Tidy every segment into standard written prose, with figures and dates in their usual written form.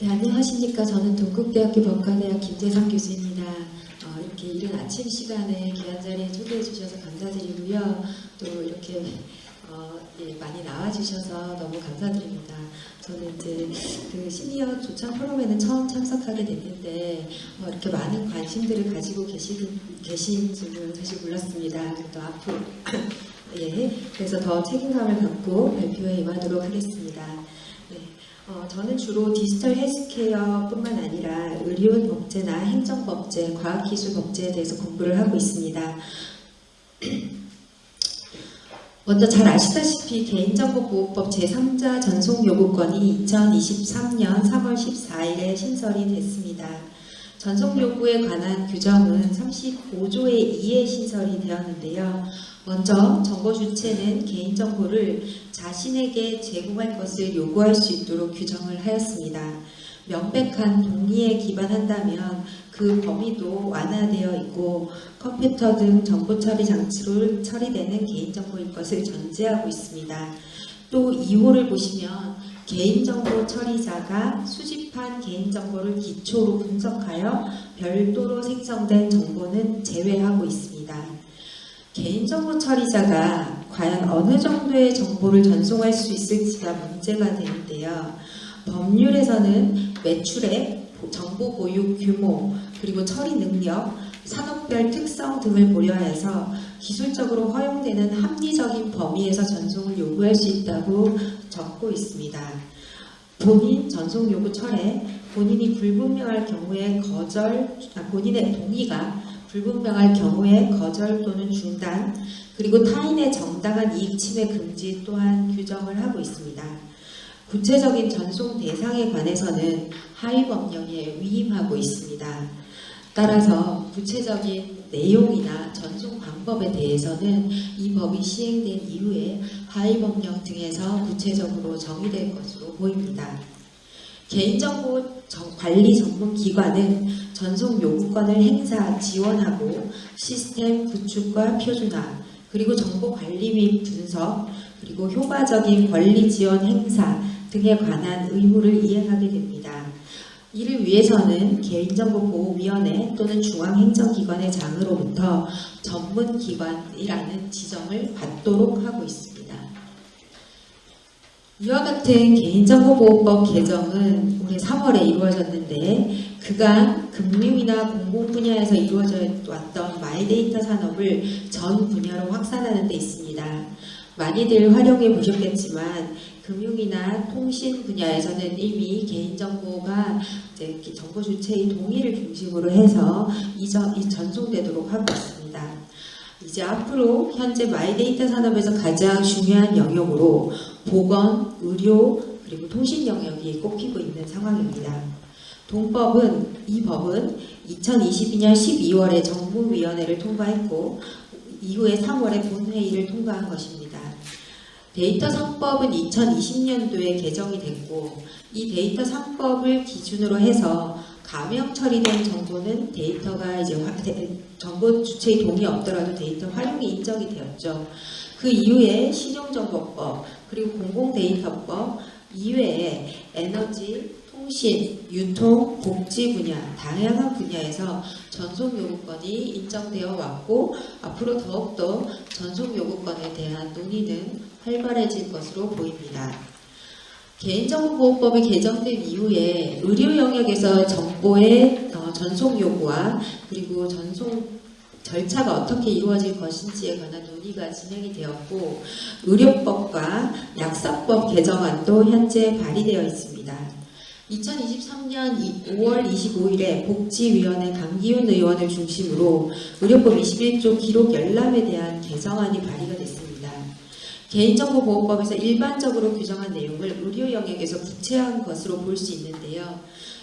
네, 안녕하십니까. 저는 동국대학교 법과대학 김재상 교수입니다. 이렇게 이른 아침 시간에 귀한 자리에 초대해 주셔서 감사드리고요. 또 이렇게 많이 나와주셔서 너무 감사드립니다. 저는 이제 그 시니어 조찬 포럼에는 처음 참석하게 됐는데 이렇게 많은 관심들을 가지고 계신 줄은 사실 몰랐습니다. 또 앞으로 그래서 더 책임감을 갖고 발표에 임하도록 하겠습니다. 저는 주로 디지털 헬스케어뿐만 아니라 의료법제나 행정법제, 과학기술법제에 대해서 공부를 하고 있습니다. 먼저 잘 아시다시피 개인정보보호법 제3자 전송요구권이 2023년 3월 14일에 신설이 됐습니다. 전송요구에 관한 규정은 35조의 2에 신설이 되었는데요. 먼저 정보 주체는 개인정보를 자신에게 제공할 것을 요구할 수 있도록 규정을 하였습니다. 명백한 동의에 기반한다면 그 범위도 완화되어 있고 컴퓨터 등 정보 처리 장치로 처리되는 개인정보일 것을 전제하고 있습니다. 또 2호를 보시면 개인정보 처리자가 수집한 개인정보를 기초로 분석하여 별도로 생성된 정보는 제외하고 있습니다. 개인정보 처리자가 과연 어느 정도의 정보를 전송할 수 있을지가 문제가 되는데요. 법률에서는 매출액, 정보 보유 규모, 그리고 처리 능력, 산업별 특성 등을 고려해서 기술적으로 허용되는 합리적인 범위에서 전송을 요구할 수 있다고 적고 있습니다. 본인 전송 요구 철회, 본인이 불분명할 경우에 본인의 동의가 불분명할 경우에 거절 또는 중단, 그리고 타인의 정당한 이익 침해 금지 또한 규정을 하고 있습니다. 구체적인 전송 대상에 관해서는 하위법령에 위임하고 있습니다. 따라서 구체적인 내용이나 전송 방법에 대해서는 이 법이 시행된 이후에 하위법령 등에서 구체적으로 정의될 것으로 보입니다. 개인정보 관리 전문 기관은 전송 요구권을 행사, 지원하고 시스템 구축과 표준화, 그리고 정보 관리 및 분석, 그리고 효과적인 권리 지원 행사 등에 관한 의무를 이행하게 됩니다. 이를 위해서는 개인정보보호위원회 또는 중앙행정기관의 장으로부터 전문기관이라는 지정을 받도록 하고 있습니다. 이와 같은 개인정보보호법 개정은 올해 3월에 이루어졌는데 그간 금융이나 공공 분야에서 이루어져 왔던 마이데이터 산업을 전 분야로 확산하는 데 있습니다. 많이들 활용해 보셨겠지만 금융이나 통신 분야에서는 이미 개인정보가 정보 주체의 동의를 중심으로 해서 전송되도록 하고 있습니다. 이제 앞으로 현재 마이데이터 산업에서 가장 중요한 영역으로 보건, 의료, 그리고 통신 영역이 꼽히고 있는 상황입니다. 이 법은 2022년 12월에 정부위원회를 통과했고 이후에 3월에 본회의를 통과한 것입니다. 데이터 3법은 2020년도에 개정이 됐고 이 데이터 3법을 기준으로 해서 가명 처리된 정보는 데이터가 정보 주체의 동의 없더라도 데이터 활용이 인정이 되었죠. 그 이후에 신용정보법 그리고 공공데이터법 이외에 에너지, 통신, 유통, 복지 분야, 다양한 분야에서 전송요구권이 인정되어 왔고 앞으로 더욱더 전송요구권에 대한 논의는 활발해질 것으로 보입니다. 개인정보보호법이 개정된 이후에 의료 영역에서 정보의 전송 요구와 그리고 전송 절차가 어떻게 이루어질 것인지에 관한 논의가 진행이 되었고 의료법과 약사법 개정안도 현재 발의되어 있습니다. 2023년 5월 25일에 복지위원회 강기훈 의원을 중심으로 의료법 21조 기록 열람에 대한 개정안이 발의가 됐습니다. 개인정보보호법에서 일반적으로 규정한 내용을 의료 영역에서 구체화한 것으로 볼 수 있는데요.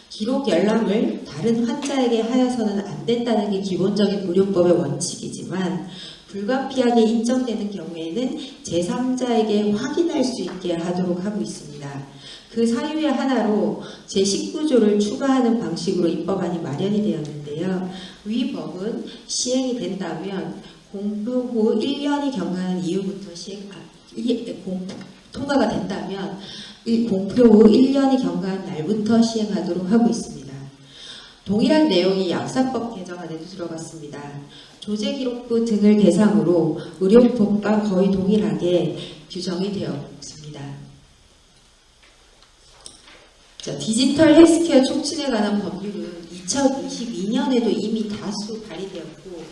기록 열람을 다른 환자에게 하여서는 안 된다는 게 기본적인 의료법의 원칙이지만 불가피하게 인정되는 경우에는 제3자에게 확인할 수 있게 하도록 하고 있습니다. 그 사유의 하나로 제19조를 추가하는 방식으로 입법안이 마련이 되었는데요. 위 법은 시행이 된다면 공부 후 1년이 경과한 이후부터 통과가 된다면 공표 후 1년이 경과한 날부터 시행하도록 하고 있습니다. 동일한 내용이 약사법 개정안에도 들어갔습니다. 조제기록부 등을 대상으로 의료법과 거의 동일하게 규정이 되어 있습니다. 자, 디지털 헬스케어 촉진에 관한 법률은 2022년에도 이미 다수 발의되었고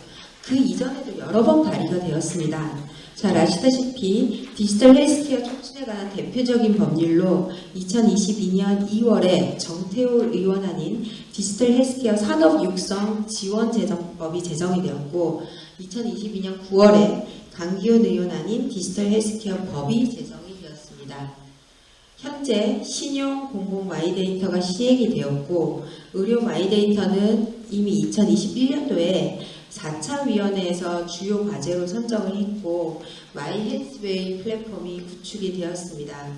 그 이전에도 여러 번 발의가 되었습니다. 잘 아시다시피 디지털 헬스케어 촉진에 관한 대표적인 법률로 2022년 2월에 정태호 의원안인 디지털 헬스케어 산업 육성 지원 재정법이 제정이 되었고 2022년 9월에 강기훈 의원안인 디지털 헬스케어 법이 제정이 되었습니다. 현재 신용 공공 마이데이터가 시행이 되었고 의료 마이데이터는 이미 2021년도에 4차 위원회에서 주요 과제로 선정을 했고 마이헬스웨이 플랫폼이 구축이 되었습니다.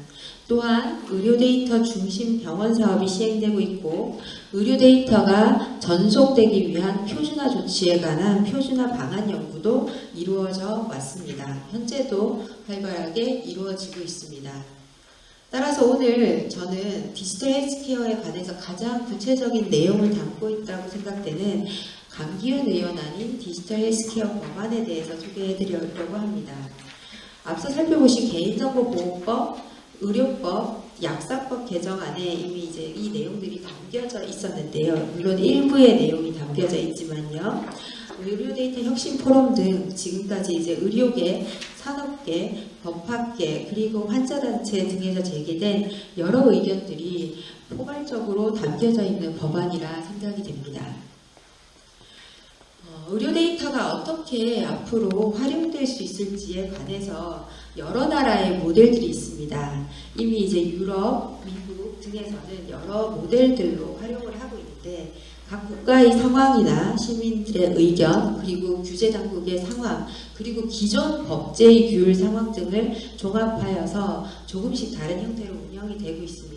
또한 의료 데이터 중심 병원 사업이 시행되고 있고 의료 데이터가 전송되기 위한 표준화 조치에 관한 표준화 방안 연구도 이루어져 왔습니다. 현재도 활발하게 이루어지고 있습니다. 따라서 오늘 저는 디지털 헬스케어에 관해서 가장 구체적인 내용을 담고 있다고 생각되는 강기훈 의원안인 디지털 헬스케어 법안에 대해서 소개해드리려고 합니다. 앞서 살펴보신 개인정보보호법, 의료법, 약사법 개정안에 이미 이제 이 내용들이 담겨져 있었는데요. 물론 일부의 내용이 담겨져 있지만요. 의료데이터 혁신 포럼 등 지금까지 이제 의료계, 산업계, 법학계 그리고 환자단체 등에서 제기된 여러 의견들이 포괄적으로 담겨져 있는 법안이라 생각이 됩니다. 의료 데이터가 어떻게 앞으로 활용될 수 있을지에 관해서 여러 나라의 모델들이 있습니다. 이미 이제 유럽, 미국 등에서는 여러 모델들로 활용을 하고 있는데 각 국가의 상황이나 시민들의 의견, 그리고 규제 당국의 상황, 그리고 기존 법제의 규율 상황 등을 종합하여서 조금씩 다른 형태로 운영이 되고 있습니다.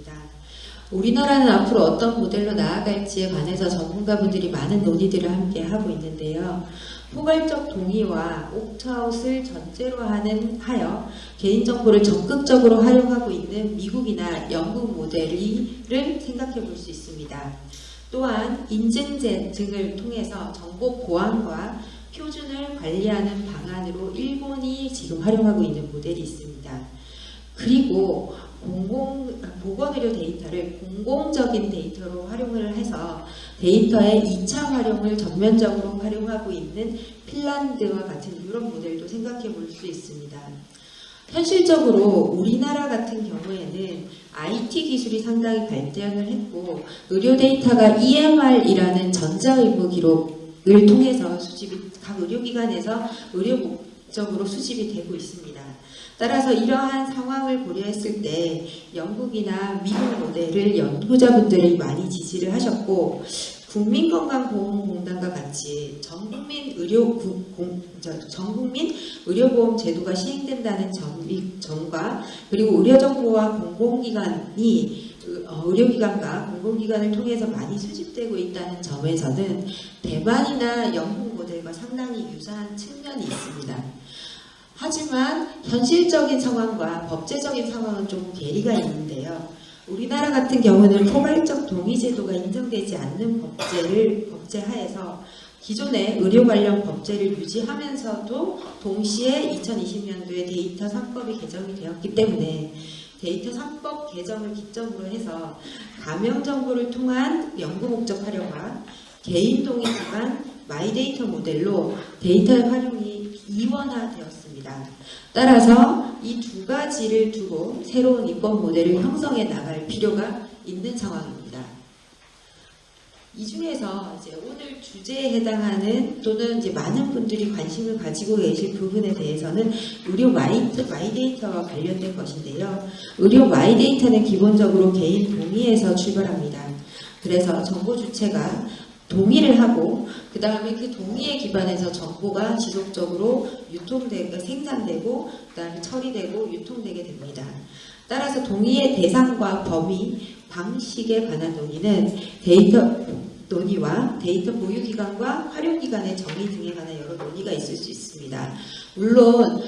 우리나라는 앞으로 어떤 모델로 나아갈지에 관해서 전문가분들이 많은 논의들을 함께 하고 있는데요. 포괄적 동의와 옵트아웃을 전제로 하여 개인정보를 적극적으로 활용하고 있는 미국이나 영국 모델을 생각해 볼 수 있습니다. 또한 인증제 등을 통해서 정보 보안과 표준을 관리하는 방안으로 일본이 지금 활용하고 있는 모델이 있습니다. 그리고 보건의료 데이터를 공공적인 데이터로 활용을 해서 데이터의 2차 활용을 전면적으로 활용하고 있는 핀란드와 같은 유럽 모델도 생각해 볼 수 있습니다. 현실적으로 우리나라 같은 경우에는 IT 기술이 상당히 발전을 했고 의료 데이터가 EMR이라는 전자의무 기록을 통해서 각 의료기관에서 의료 목적으로 수집이 되고 있습니다. 따라서 이러한 상황을 고려했을 때 영국이나 미국 모델을 연구자분들이 많이 지지를 하셨고 국민건강보험공단과 같이 전국민 의료보험 제도가 시행된다는 점과 그리고 의료정보와 공공기관이 의료기관과 공공기관을 통해서 많이 수집되고 있다는 점에서는 대만이나 영국 모델과 상당히 유사한 측면이 있습니다. 하지만 현실적인 상황과 법제적인 상황은 조금 괴리가 있는데요. 우리나라 같은 경우는 포괄적 동의제도가 인정되지 않는 법제 하에서 기존의 의료 관련 법제를 유지하면서도 동시에 2020년도에 데이터 3법이 개정이 되었기 때문에 데이터 3법 개정을 기점으로 해서 가명 정보를 통한 연구 목적 활용과 개인 동의 기반 마이데이터 모델로 데이터의 활용이 이원화되었습니다. 따라서 이 두 가지를 두고 새로운 입법 모델을 형성해 나갈 필요가 있는 상황입니다. 이 중에서 이제 오늘 주제에 해당하는 또는 이제 많은 분들이 관심을 가지고 계실 부분에 대해서는 의료 마이데이터와 관련된 것인데요. 의료 마이데이터는 기본적으로 개인 동의에서 출발합니다. 그래서 정보 주체가 동의를 하고 그 다음에 그 동의에 기반해서 정보가 지속적으로 생산되고 그 다음에 처리되고 유통되게 됩니다. 따라서 동의의 대상과 범위, 방식에 관한 논의는 논의와 데이터 보유 기간과 활용 기간의 정의 등에 관한 여러 논의가 있을 수 있습니다. 물론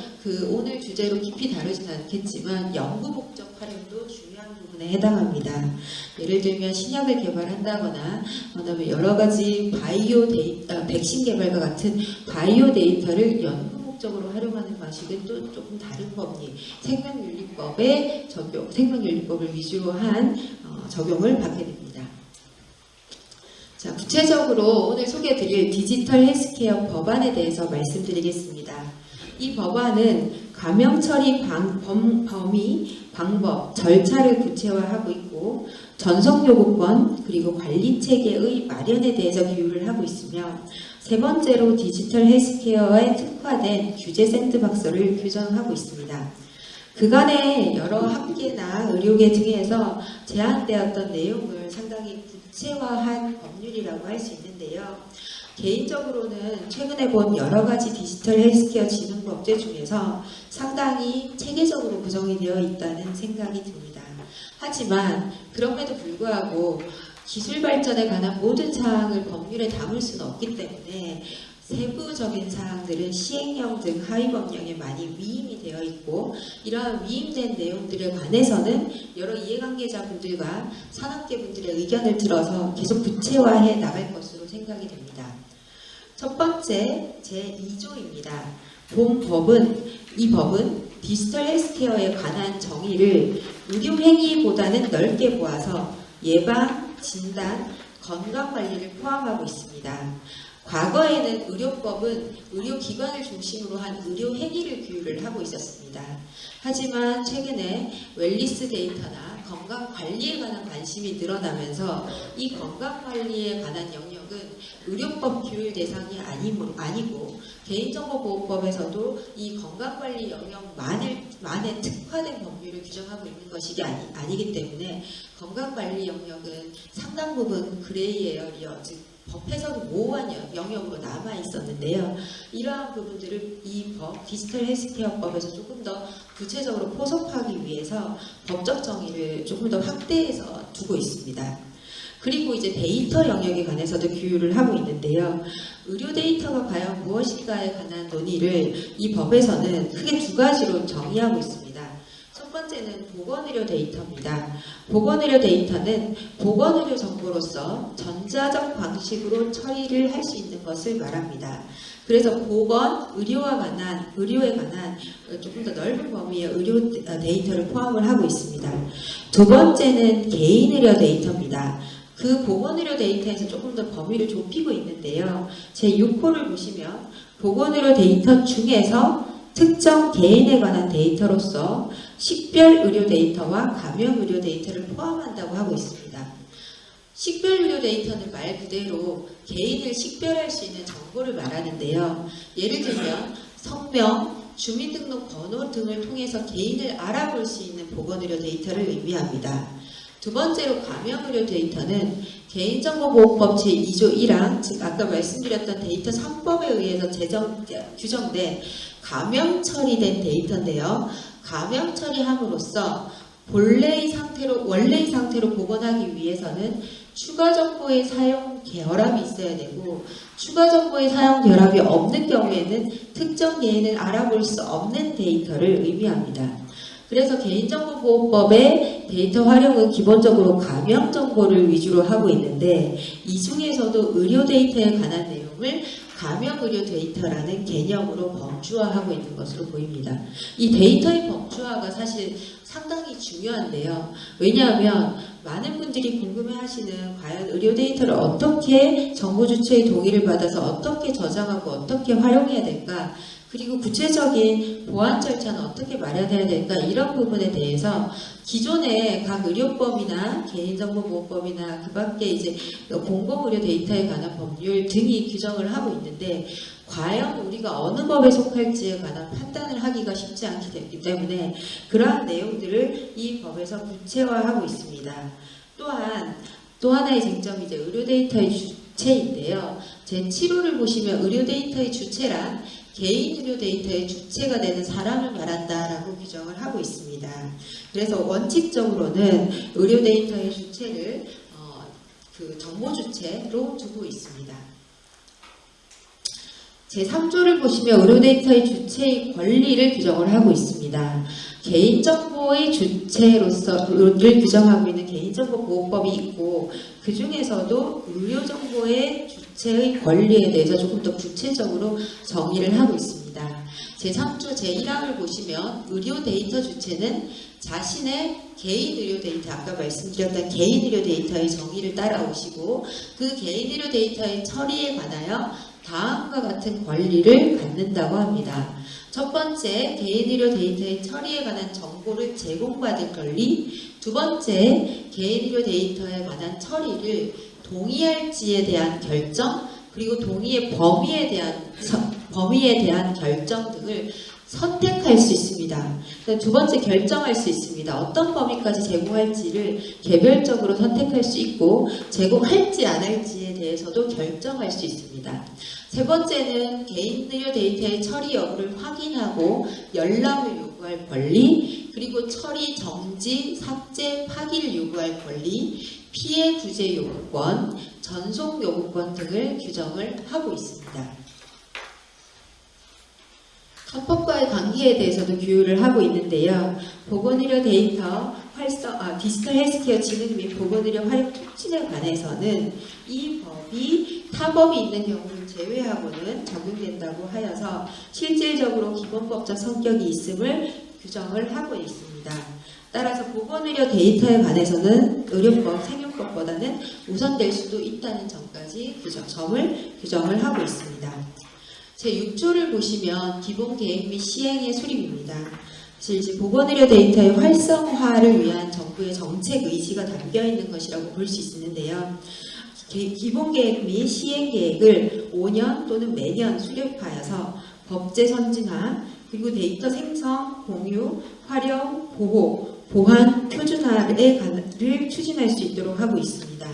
오늘 주제로 깊이 다루진 않겠지만 연구 목적 활용도 중요한 부분에 해당합니다. 예를 들면 신약을 개발한다거나 그다음에 여러 가지 백신 개발과 같은 바이오 데이터를 연구 목적으로 활용하는 방식은 또 조금 다른 법리, 생명윤리법을 위주로 한 적용을 받게 됩니다. 자, 구체적으로 오늘 소개해드릴 디지털 헬스케어 법안에 대해서 말씀드리겠습니다. 이 법안은 감염 처리 범위, 방법, 절차를 구체화하고 있고 전속 요구권 그리고 관리 체계의 마련에 대해서 규율을 하고 있으며 세 번째로 디지털 헬스케어에 특화된 규제 샌드박스를 규정하고 있습니다. 그간의 여러 학계나 의료계 등에서 제안되었던 내용을 상당히 구체화한 법률이라고 할 수 있는데요. 개인적으로는 최근에 본 여러 가지 디지털 헬스케어 진흥 법제 중에서 상당히 체계적으로 구성이 되어 있다는 생각이 듭니다. 하지만 그럼에도 불구하고 기술 발전에 관한 모든 사항을 법률에 담을 수는 없기 때문에 세부적인 사항들은 시행령 등 하위법령에 많이 위임이 되어 있고 이러한 위임된 내용들에 관해서는 여러 이해관계자분들과 산업계분들의 의견을 들어서 계속 구체화해 나갈 것으로 생각이 됩니다. 첫 번째 제2조입니다. 이 법은 디지털 헬스케어에 관한 정의를 의료행위보다는 넓게 모아서 예방, 진단, 건강관리를 포함하고 있습니다. 과거에는 의료법은 의료기관을 중심으로 한 의료행위를 규율을 하고 있었습니다. 하지만 최근에 웰니스 데이터나 건강관리에 관한 관심이 늘어나면서 이 건강관리에 관한 영역은 의료법 규율 대상이 아니고 개인정보보호법에서도 이 건강관리 영역만에 특화된 법률을 규정하고 있는 것이 아니기 때문에 건강관리 영역은 상당 부분 그레이 에어리어, 즉 법에서도 모호한 영역으로 남아 있었는데요. 이러한 부분들을 이 디지털 헬스케어법에서 조금 더 구체적으로 포섭하기 위해서 법적 정의를 조금 더 확대해서 두고 있습니다. 그리고 이제 데이터 영역에 관해서도 규율을 하고 있는데요. 의료 데이터가 과연 무엇인가에 관한 논의를 이 법에서는 크게 두 가지로 정의하고 있습니다. 첫 번째는 보건의료 데이터입니다. 보건의료 데이터는 보건의료 정보로서 전자적 방식으로 처리를 할 수 있는 것을 말합니다. 그래서 의료에 관한 조금 더 넓은 범위의 의료 데이터를 포함을 하고 있습니다. 두 번째는 개인의료 데이터입니다. 그 보건의료 데이터에서 조금 더 범위를 좁히고 있는데요. 제6호를 보시면 보건의료 데이터 중에서 특정 개인에 관한 데이터로서 식별의료 데이터와 감염의료 데이터를 포함한다고 하고 있습니다. 식별의료 데이터는 말 그대로 개인을 식별할 수 있는 정보를 말하는데요. 예를 들면 성명, 주민등록번호 등을 통해서 개인을 알아볼 수 있는 보건의료 데이터를 의미합니다. 두 번째로 감염의료 데이터는 개인정보보호법 제2조 1항, 즉 아까 말씀드렸던 데이터 3법에 의해서 규정된 감염 처리된 데이터인데요. 감염 처리함으로써 원래의 상태로 복원하기 위해서는 추가 정보의 사용 결합이 있어야 되고 추가 정보의 사용 결합이 없는 경우에는 특정 개인을 알아볼 수 없는 데이터를 의미합니다. 그래서 개인정보보호법의 데이터 활용은 기본적으로 감염 정보를 위주로 하고 있는데 이 중에서도 의료 데이터에 관한 내용을 감염 의료 데이터라는 개념으로 범주화하고 있는 것으로 보입니다. 이 데이터의 범주화가 사실 상당히 중요한데요. 왜냐하면 많은 분들이 궁금해하시는 과연 의료 데이터를 어떻게 정보 주체의 동의를 받아서 어떻게 저장하고 어떻게 활용해야 될까? 그리고 구체적인 보안 절차는 어떻게 마련해야 될까? 이런 부분에 대해서 기존의 각 의료법이나 개인정보보호법이나 그 밖에 이제 공공의료 데이터에 관한 법률 등이 규정을 하고 있는데 과연 우리가 어느 법에 속할지에 관한 판단을 하기가 쉽지 않게 되기 때문에 그러한 내용들을 이 법에서 구체화하고 있습니다. 또한 또 하나의 쟁점이 이제 의료 데이터의 주체인데요. 제7호를 보시면 의료 데이터의 주체란 개인 의료 데이터의 주체가 되는 사람을 말한다라고 규정을 하고 있습니다. 그래서 원칙적으로는 의료 데이터의 주체를 그 정보 주체로 두고 있습니다. 제3조를 보시면 의료 데이터의 주체의 권리를 규정을 하고 있습니다. 개인정보의 주체로서를 규정하고 있는 개인정보보호법이 있고 그 중에서도 의료정보의 주체의 권리에 대해서 조금 더 구체적으로 정의를 하고 있습니다. 제3조 제1항을 보시면 의료 데이터 주체는 자신의 개인 의료 데이터, 아까 말씀드렸던 개인 의료 데이터의 정의를 따라오시고 그 개인 의료 데이터의 처리에 관하여 다음과 같은 권리를 갖는다고 합니다. 첫 번째, 개인 의료 데이터의 처리에 관한 정보를 제공받을 권리. 두 번째, 개인 의료 데이터에 관한 처리를 동의할지에 대한 결정, 그리고 동의의 범위에 대한 결정 등을 선택할 수 있습니다. 두 번째, 결정할 수 있습니다. 어떤 범위까지 제공할지를 개별적으로 선택할 수 있고 제공할지 안 할지에 대해서도 결정할 수 있습니다. 세 번째는 개인 의료 데이터의 처리 여부를 확인하고 열람을 요구할 권리, 그리고 처리 정지, 삭제, 파기를 요구할 권리, 피해 구제 요구권, 전송 요구권 등을 규정을 하고 있습니다. 헌법과의 관계에 대해서도 규율을 하고 있는데요. 보건의료 데이터 디지털 헬스케어 진흥 및 보건의료 활용 촉진에 관해서는 이 법이 타법이 있는 경우를 제외하고는 적용된다고 하여서 실질적으로 기본법적 성격이 있음을 규정을 하고 있습니다. 따라서 보건의료 데이터에 관해서는 의료법, 생명법보다는 우선될 수도 있다는 점까지 점을 규정을 하고 있습니다. 제6조를 보시면 기본 계획 및 시행의 수립입니다. 이제 보건의료 데이터의 활성화를 위한 정부의 정책 의지가 담겨 있는 것이라고 볼 수 있는데요. 기본 계획 및 시행 계획을 5년 또는 매년 수립하여서 법제 선진화, 그리고 데이터 생성, 공유, 활용, 보호, 보안, 표준화를 추진할 수 있도록 하고 있습니다.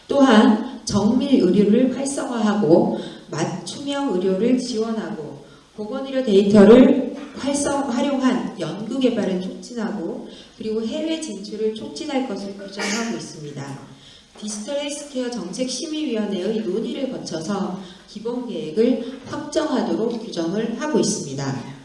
또한 정밀 의료를 활성화하고 맞춤형 의료를 지원하고 보건의료 데이터를 활용한 연구개발을 촉진하고 그리고 해외 진출을 촉진할 것을 규정하고 있습니다. 디지털 헬스케어 정책심의위원회의 논의를 거쳐서 기본계획을 확정하도록 규정을 하고 있습니다.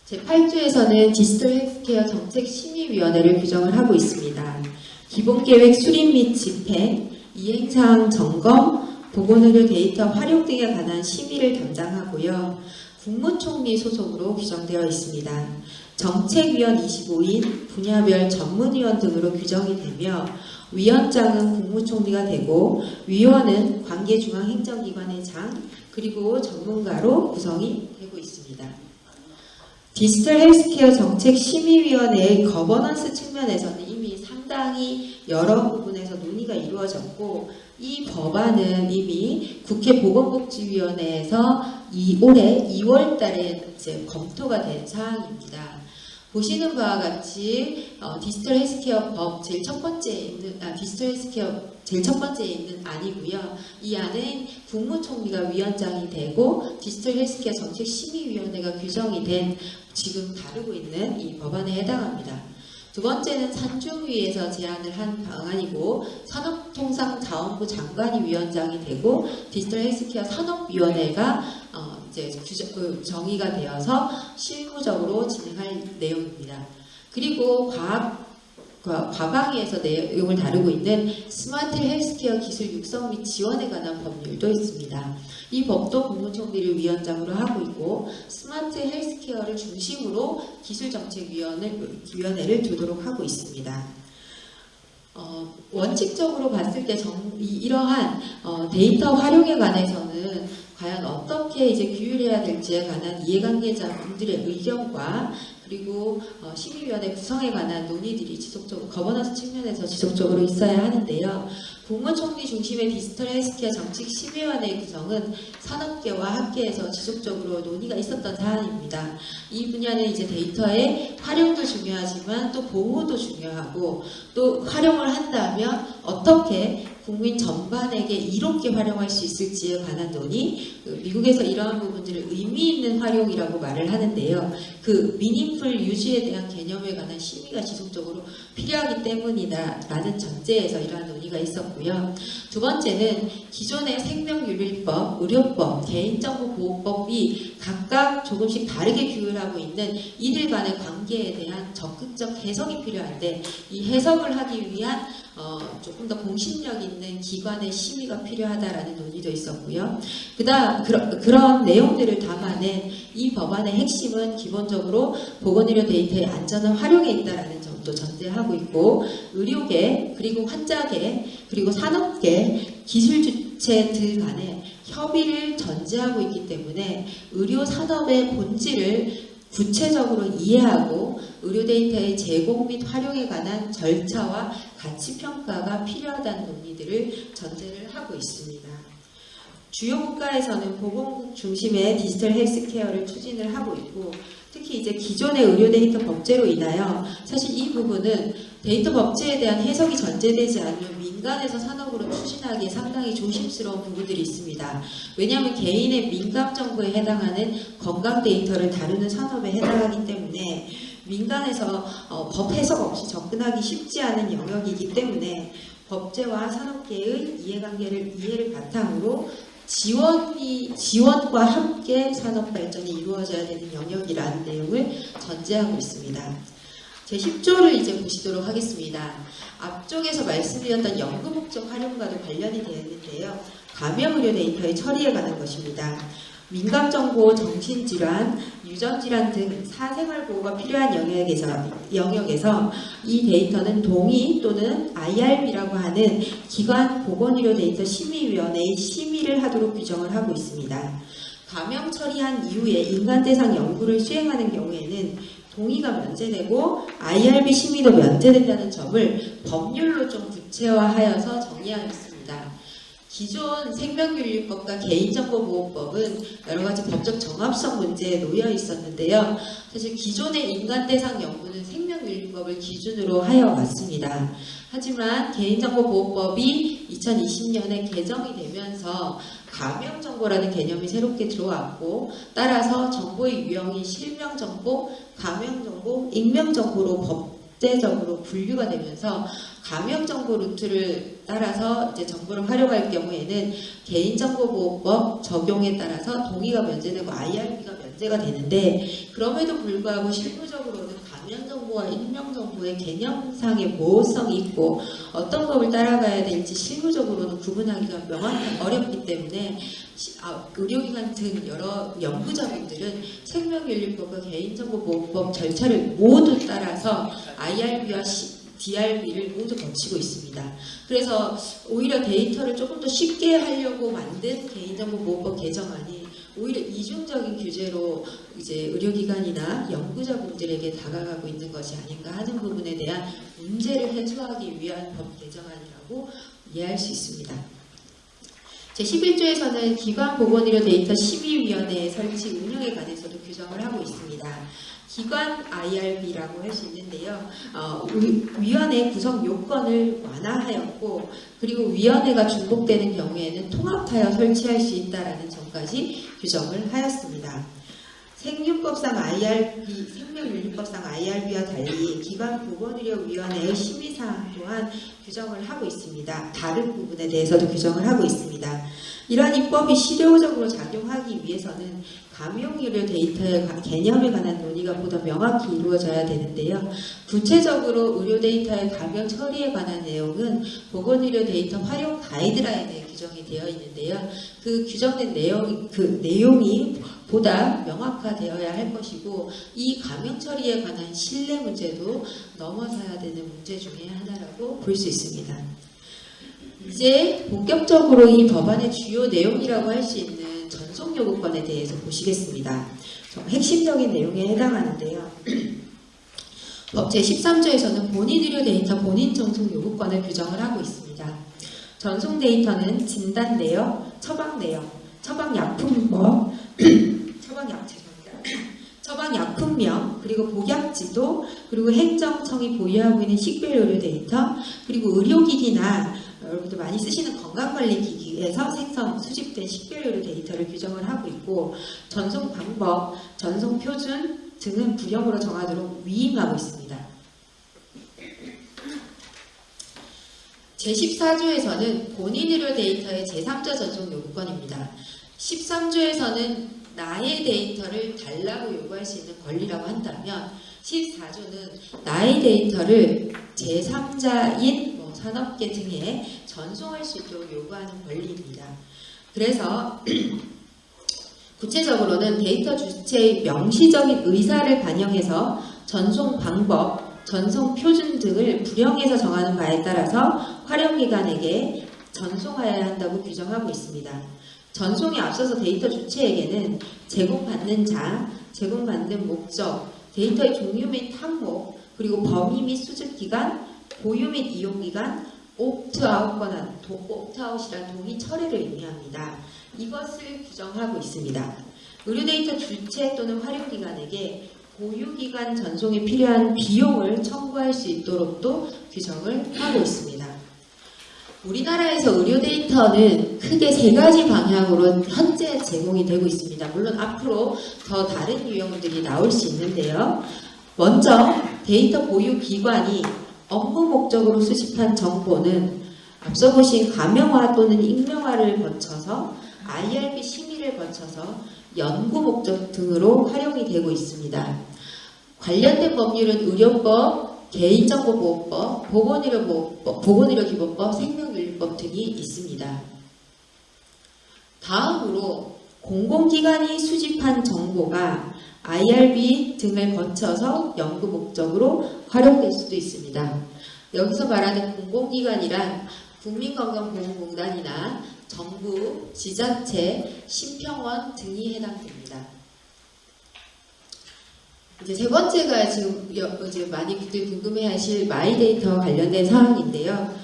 제8조에서는 디지털 헬스케어 정책심의위원회를 규정을 하고 있습니다. 기본계획 수립 및 집행, 이행사항 점검, 보건의료 데이터 활용 등에 관한 심의를 담당하고요. 국무총리 소속으로 규정되어 있습니다. 정책위원 25인, 분야별 전문위원 등으로 규정이 되며 위원장은 국무총리가 되고 위원은 관계중앙행정기관의 장, 그리고 전문가로 구성이 되고 있습니다. 디지털 헬스케어 정책심의위원회의 거버넌스 측면에서는 이미 상당히 여러 부분에서 논의가 이루어졌고 이 법안은 이미 국회 보건복지위원회에서 올해 2월 달에 이제 검토가 된 사항입니다. 보시는 바와 같이 디지털 헬스케어 법 제일 첫 번째에 있는 디지털 헬스케어 제일 첫 번째에 있는 안이고요. 이 안에 국무총리가 위원장이 되고 디지털 헬스케어 정책심의위원회가 규정이 된 지금 다루고 있는 이 법안에 해당합니다. 두 번째는 산중위에서 제안을 한 방안이고 산업통상자원부 장관이 위원장이 되고 디지털 헬스케어 산업위원회가 이제 정의가 되어서 실무적으로 진행할 내용입니다. 그리고 과방위에서 내용을 다루고 있는 스마트 헬스케어 기술 육성 및 지원에 관한 법률도 있습니다. 이 법도 국무총리를 위원장으로 하고 있고 스마트 헬스케어를 중심으로 기술정책위원회를 두도록 하고 있습니다. 원칙적으로 봤을 때 이러한 데이터 활용에 관해서는 과연 어떻게 이제 규율해야 될지에 관한 이해관계자분들의 의견과 그리고 심의위원회 구성에 관한 논의들이 지속적으로 거버넌스 측면에서 지속적으로 있어야 하는데요. 국무총리 중심의 디지털 헬스케어 정책심의위원회 구성은 산업계와 학계에서 지속적으로 논의가 있었던 사안입니다. 이 분야는 이제 데이터의 활용도 중요하지만 또 보호도 중요하고 또 활용을 한다면 어떻게 국민 전반에게 이롭게 활용할 수 있을지에 관한 논의, 미국에서 이러한 부분들을 의미 있는 활용이라고 말을 하는데요. 그 미닝풀 유지에 대한 개념에 관한 심의가 지속적으로 필요하기 때문이다라는 전제에서 이러한 논의가 있었고요. 두 번째는 기존의 생명윤리법, 의료법, 개인정보보호법이 각각 조금씩 다르게 규율하고 있는 이들 간의 관계에 대한 적극적 해석이 필요한데 이 해석을 하기 위한 조금 더 공신력 있는 기관의 심의가 필요하다라는 논의도 있었고요. 그런 내용들을 담아낸 이 법안의 핵심은 기본적으로 보건의료 데이터의 안전한 활용에 있다라는 점도 전제하고 있고 의료계 그리고 환자계 그리고 산업계 기술 주체들 간의 협의를 전제하고 있기 때문에 의료 산업의 본질을 구체적으로 이해하고 의료 데이터의 제공 및 활용에 관한 절차와 가치 평가가 필요하다는 논의들을 전제를 하고 있습니다. 주요 국가에서는 보건국 중심의 디지털 헬스케어를 추진을 하고 있고 특히 이제 기존의 의료 데이터 법제로 인하여 사실 이 부분은 데이터 법제에 대한 해석이 전제되지 않으면 민간에서 산업으로 추진하기에 상당히 조심스러운 부분들이 있습니다. 왜냐하면 개인의 민감 정보에 해당하는 건강 데이터를 다루는 산업에 해당하기 때문에 민간에서 법 해석 없이 접근하기 쉽지 않은 영역이기 때문에 법제와 산업계의 이해를 바탕으로 지원과 함께 산업 발전이 이루어져야 되는 영역이라는 내용을 전제하고 있습니다. 제10조를 이제 보시도록 하겠습니다. 앞쪽에서 말씀드렸던 연구 목적 활용과도 관련이 되어 있는데요. 감염의료 데이터의 처리에 관한 것입니다. 민감정보, 정신질환, 유전질환 등 사생활 보호가 필요한 영역에서 이 데이터는 동의 또는 IRB라고 하는 기관 보건의료 데이터 심의위원회의 심의를 하도록 규정을 하고 있습니다. 감염 처리한 이후에 인간 대상 연구를 수행하는 경우에는 동의가 면제되고 IRB 심의도 면제된다는 점을 법률로 좀 구체화하여서 정의하였습니다. 기존 생명윤리법과 개인정보보호법은 여러가지 법적 정합성 문제에 놓여 있었는데요. 사실 기존의 인간 대상 연구는 생명윤리법을 기준으로 하여 왔습니다. 하지만 개인정보보호법이 2020년에 개정이 되면서 감염정보라는 개념이 새롭게 들어왔고 따라서 정보의 유형이 실명정보, 감염정보, 익명정보로 법제적으로 분류가 되면서 감염정보 루트를 따라서 이제 정보를 활용할 경우에는 개인정보보호법 적용에 따라서 동의가 면제되고 IRB가 면제가 되는데 그럼에도 불구하고 실무적으로는 감염정보와 익명정보의 개념상의 모호성이 있고 어떤 법을 따라가야 될지 실무적으로는 구분하기가 명확히 어렵기 때문에 의료기관 등 여러 연구자분들은 생명윤리법과 개인정보보호법 절차를 모두 따라서 IRB와 DRB를 모두 거치고 있습니다. 그래서 오히려 데이터를 조금 더 쉽게 하려고 만든 개인정보보호법 개정안이 오히려 이중적인 규제로 이제 의료기관이나 연구자분들에게 다가가고 있는 것이 아닌가 하는 부분에 대한 문제를 해소하기 위한 법 개정안이라고 이해할 수 있습니다. 제11조에서는 기관보건의료 데이터 심의위원회 설치 운영에 관해서도 규정을 하고 있습니다. 기관 IRB라고 할 수 있는데요. 위원회 구성 요건을 완화하였고 그리고 위원회가 중복되는 경우에는 통합하여 설치할 수 있다는 점까지 규정을 하였습니다. 생명윤리법상 IRB와 달리 기관보건의료위원회의 심의사항 또한 규정을 하고 있습니다. 다른 부분에 대해서도 규정을 하고 있습니다. 이러한 입법이 실효적으로 작용하기 위해서는 감염의료 데이터의 개념에 관한 논의가 보다 명확히 이루어져야 되는데요. 구체적으로 의료 데이터의 감염 처리에 관한 내용은 보건의료 데이터 활용 가이드라인에 규정이 되어 있는데요. 그 규정된 내용이 보다 명확화되어야 할 것이고 이 감염 처리에 관한 신뢰 문제도 넘어서야 되는 문제 중에 하나라고 볼 수 있습니다. 이제 본격적으로 이 법안의 주요 내용이라고 할 수 있는 전송 요구권에 대해서 보시겠습니다. 핵심적인 내용에 해당하는데요. 법 제13조에서는 본인의료 데이터 본인 전송 요구권을 규정을 하고 있습니다. 전송 데이터는 진단 내역, 처방 내역, 처방약품법, 처방약품명, 그리고 복약지도, 그리고 행정청이 보유하고 있는 식별의료 데이터, 그리고 의료기기나 여러분들 많이 쓰시는 건강관리기기에서 생성, 수집된 식별의료 데이터를 규정을 하고 있고 전송 방법, 전송 표준 등은 부령으로 정하도록 위임하고 있습니다. 제14조에서는 본인의료 데이터의 제3자 전송 요구권입니다. 13조에서는 나의 데이터를 달라고 요구할 수 있는 권리라고 한다면 14조는 나의 데이터를 제3자인 산업계 등에 전송할 수 있도록 요구하는 권리입니다. 그래서 구체적으로는 데이터 주체의 명시적인 의사를 반영해서 전송 방법, 전송 표준 등을 부령에서 정하는 바에 따라서 활용기관에게 전송하여야 한다고 규정하고 있습니다. 전송에 앞서서 데이터 주체에게는 제공받는 자, 제공받는 목적, 데이터의 종류 및 항목, 그리고 범위 및 수집기간, 보유 및 이용기간, 옵트아웃 권한, 옵트아웃이란 동의 철회를 의미합니다. 이것을 규정하고 있습니다. 의료 데이터 주체 또는 활용기관에게 보유기간 전송에 필요한 비용을 청구할 수 있도록도 규정을 하고 있습니다. 우리나라에서 의료 데이터는 크게 세 가지 방향으로 현재 제공이 되고 있습니다. 물론 앞으로 더 다른 유형들이 나올 수 있는데요. 먼저 데이터 보유 기관이 업무 목적으로 수집한 정보는 앞서 보신 가명화 또는 익명화를 거쳐서 IRB 심의를 거쳐서 연구 목적 등으로 활용이 되고 있습니다. 관련된 법률은 의료법, 개인정보보호법, 보건의료기본법, 생명윤리법 등이 있습니다. 다음으로 공공기관이 수집한 정보가 IRB 등을 거쳐서 연구 목적으로 활용될 수도 있습니다. 여기서 말하는 공공기관이란 국민건강보험공단이나 정부, 지자체, 심평원 등이 해당됩니다. 이제 세 번째가 지금 이제 많이들 궁금해하실 마이데이터 관련된 사항인데요.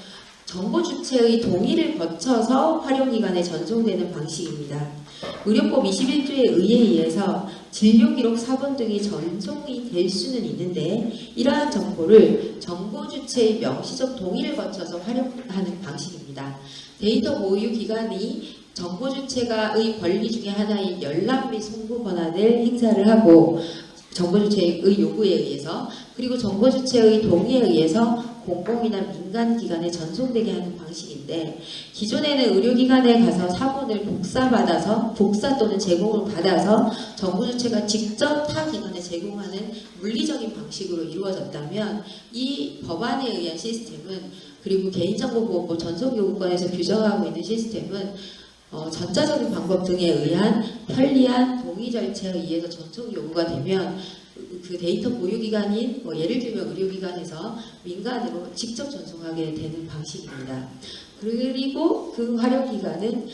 정보 주체의 동의를 거쳐서 활용기관에 전송되는 방식입니다. 의료법 21조의 의해서 진료기록 사본 등이 전송이 될 수는 있는데 이러한 정보를 정보 주체의 명시적 동의를 거쳐서 활용하는 방식입니다. 데이터 보유 기관이 정보 주체가의 권리 중에 하나인 연락 및 송부 권한을 행사를 하고 정보 주체의 요구에 의해서 그리고 정보 주체의 동의에 의해서 공공이나 민간 기관에 전송되게 하는 방식인데 기존에는 의료기관에 가서 사본을 복사 또는 제공을 받아서 정보 주체가 직접 타 기관에 제공하는 물리적인 방식으로 이루어졌다면 이 법안에 의한 시스템은 그리고 개인정보보호법 전송요구권에서 규정하고 있는 시스템은 전자적인 방법 등에 의한 편리한 동의 절차에 의해서 전송 요구가 되면 그 데이터 보유기관인 예를 들면 의료기관에서 민간으로 직접 전송하게 되는 방식입니다. 그리고 그 활용기관은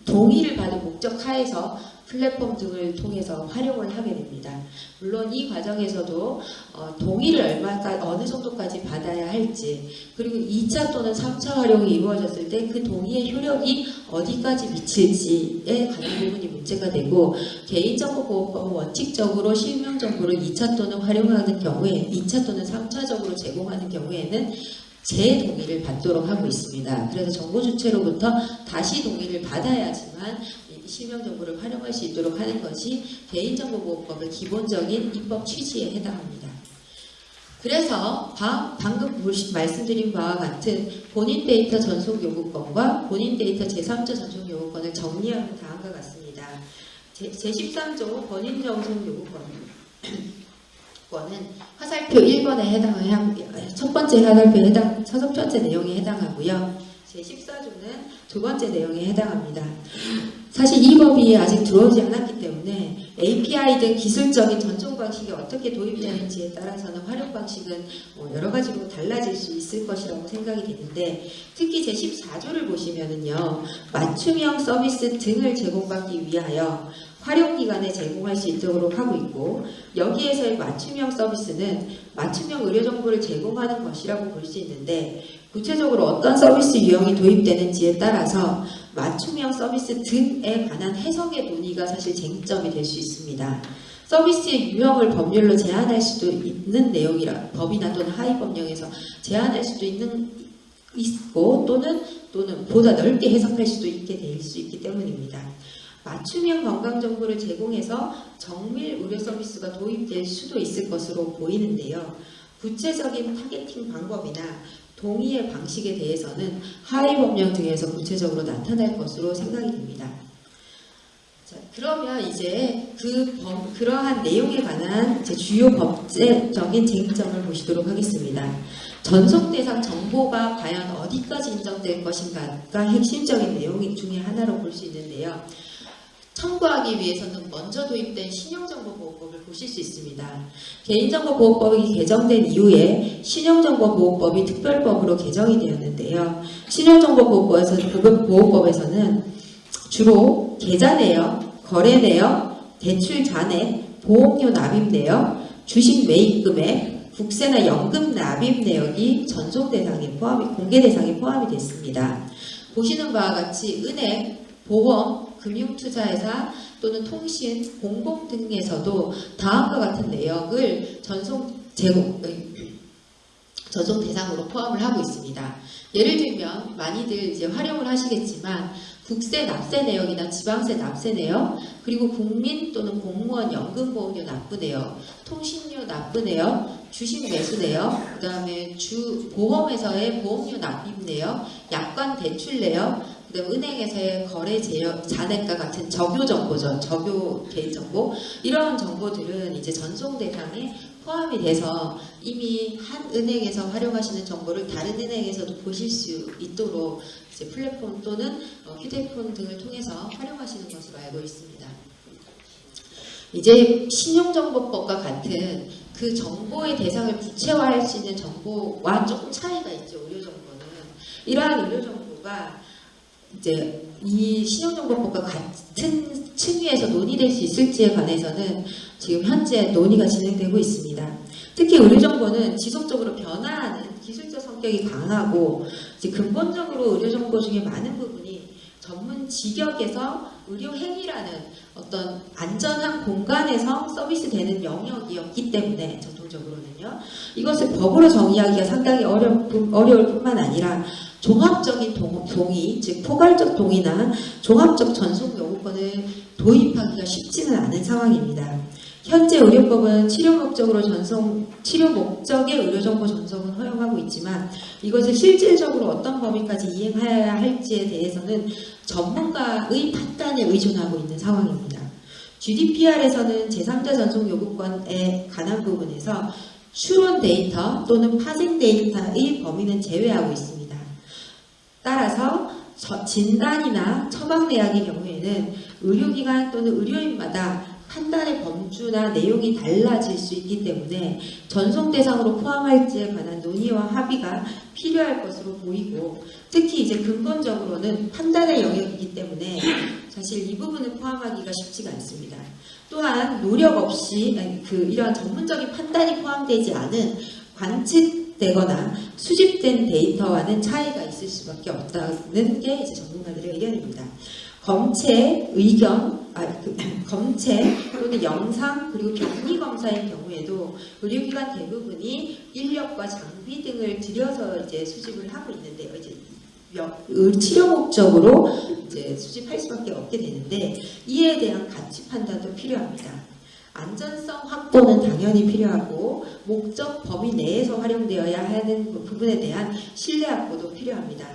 동의를 받은 목적 하에서 플랫폼 등을 통해서 활용을 하게 됩니다. 물론 이 과정에서도 동의를 어느 정도까지 받아야 할지 그리고 2차 또는 3차 활용이 이루어졌을 때 그 동의의 효력이 어디까지 미칠지에 관한 부분이 문제가 되고 개인정보보호법은 원칙적으로 실명정보를 2차 또는 활용하는 경우에 2차 또는 3차적으로 제공하는 경우에는 제 동의를 받도록 하고 있습니다. 그래서 정보 주체로부터 다시 동의를 받아야지만 실명정보를 활용할 수 있도록 하는 것이 개인정보보호법의 기본적인 입법 취지에 해당합니다. 그래서 방금 말씀드린 바와 같은 본인 데이터 전송 요구권과 본인 데이터 제3자 전송 요구권을 정리하면 다음과 같습니다. 제13조 본인 전송 요구권은 화살표 1번에 첫 번째 내용에 해당하고요. 제14조는 두 번째 내용에 해당합니다. 사실 이 법이 아직 들어오지 않았기 때문에 API 등 기술적인 전송 방식이 어떻게 도입되는지에 따라서는 활용 방식은 여러 가지로 달라질 수 있을 것이라고 생각이 되는데 특히 제14조를 보시면은요 맞춤형 서비스 등을 제공받기 위하여 활용기관에 제공할 수 있도록 하고 있고 여기에서의 맞춤형 서비스는 맞춤형 의료정보를 제공하는 것이라고 볼 수 있는데 구체적으로 어떤 서비스 유형이 도입되는지에 따라서 맞춤형 서비스 등에 관한 해석의 논의가 사실 쟁점이 될 수 있습니다. 서비스의 유형을 법률로 제한할 수도 있는 내용이라 법이나 또는 하위 법령에서 제한할 수도 있는 있고 또는 보다 넓게 해석할 수도 있게 될 수 있기 때문입니다. 맞춤형 건강정보를 제공해서 정밀 의료 서비스가 도입될 수도 있을 것으로 보이는데요. 구체적인 타겟팅 방법이나 동의의 방식에 대해서는 하위 법령 등에서 구체적으로 나타날 것으로 생각이 됩니다. 자, 그러면 이제 그러한 내용에 관한 이제 주요 법제적인 쟁점을 보시도록 하겠습니다. 전송 대상 정보가 과연 어디까지 인정될 것인가가 핵심적인 내용 중에 하나로 볼 수 있는데요. 참고하기 위해서는 먼저 도입된 신용정보보호법을 보실 수 있습니다. 개인정보보호법이 개정된 이후에 신용정보보호법이 특별법으로 개정이 되었는데요. 신용정보보호법에서는 주로 계좌 내역, 거래 내역, 대출 잔액, 보험료 납입 내역, 주식 매입 금액, 국세나 연금 납입 내역이 전송 대상에 공개 대상에 포함이 됐습니다. 보시는 바와 같이 은행, 보험, 금융투자회사 또는 통신, 공공 등에서도 다음과 같은 내역을 전송 대상으로 포함을 하고 있습니다. 예를 들면 많이들 이제 활용을 하시겠지만 국세 납세 내역이나 지방세 납세 내역, 그리고 국민 또는 공무원 연금보험료 납부 내역, 통신료 납부 내역, 주식 매수 내역, 그 다음에 보험에서의 보험료 납입 내역, 약관 대출 내역, 그다음에 은행에서의 거래 잔액과 같은 적요 정보죠. 적요 개인정보. 이런 정보들은 이제 전송 대상에 포함이 돼서 이미 한 은행에서 활용하시는 정보를 다른 은행에서도 보실 수 있도록 이제 플랫폼 또는 휴대폰 등을 통해서 활용하시는 것으로 알고 있습니다. 이제 신용정보법과 같은 그 정보의 대상을 구체화할 수 있는 정보와 조금 차이가 있죠. 의료정보는. 이러한 의료정보가 이제 이 신용정보법과 같은 층위에서 논의될 수 있을지에 관해서는 지금 현재 논의가 진행되고 있습니다. 특히 의료정보는 지속적으로 변화하는 기술적 성격이 강하고 이제 근본적으로 의료정보 중에 많은 부분이 전문 직역에서 의료행위라는 어떤 안전한 공간에서 서비스되는 영역이었기 때문에 전통적으로는요. 이것을 법으로 정의하기가 상당히 어려울 뿐만 아니라 종합적인 동의, 즉 포괄적 동의나 종합적 전송 요구권을 도입하기가 쉽지는 않은 상황입니다. 현재 의료법은 치료 목적의 의료정보 전송은 허용하고 있지만 이것을 실질적으로 어떤 범위까지 이행해야 할지에 대해서는 전문가의 판단에 의존하고 있는 상황입니다. GDPR에서는 제3자 전송 요구권에 관한 부분에서 추론 데이터 또는 파생 데이터의 범위는 제외하고 있습니다. 따라서 진단이나 처방 내약의 경우에는 의료기관 또는 의료인마다 판단의 범주나 내용이 달라질 수 있기 때문에 전송 대상으로 포함할지에 관한 논의와 합의가 필요할 것으로 보이고, 특히 이제 근본적으로는 판단의 영역이기 때문에 사실 이 부분을 포함하기가 쉽지가 않습니다. 또한 노력 없이 이러한 전문적인 판단이 포함되지 않은 관측되거나 수집된 데이터와는 차이가 있을 수밖에 없다는 게 이제 전문가들의 의견입니다. 검체 또는 영상 그리고 병리 검사의 경우에도 의료기관 대부분이 인력과 장비 등을 들여서 이제 수집을 하고 있는데요. 이제 치료 목적으로 이제 수집할 수밖에 없게 되는데 이에 대한 가치 판단도 필요합니다. 안전성 확보는 당연히 필요하고 목적 범위 내에서 활용되어야 하는 부분에 대한 신뢰 확보도 필요합니다.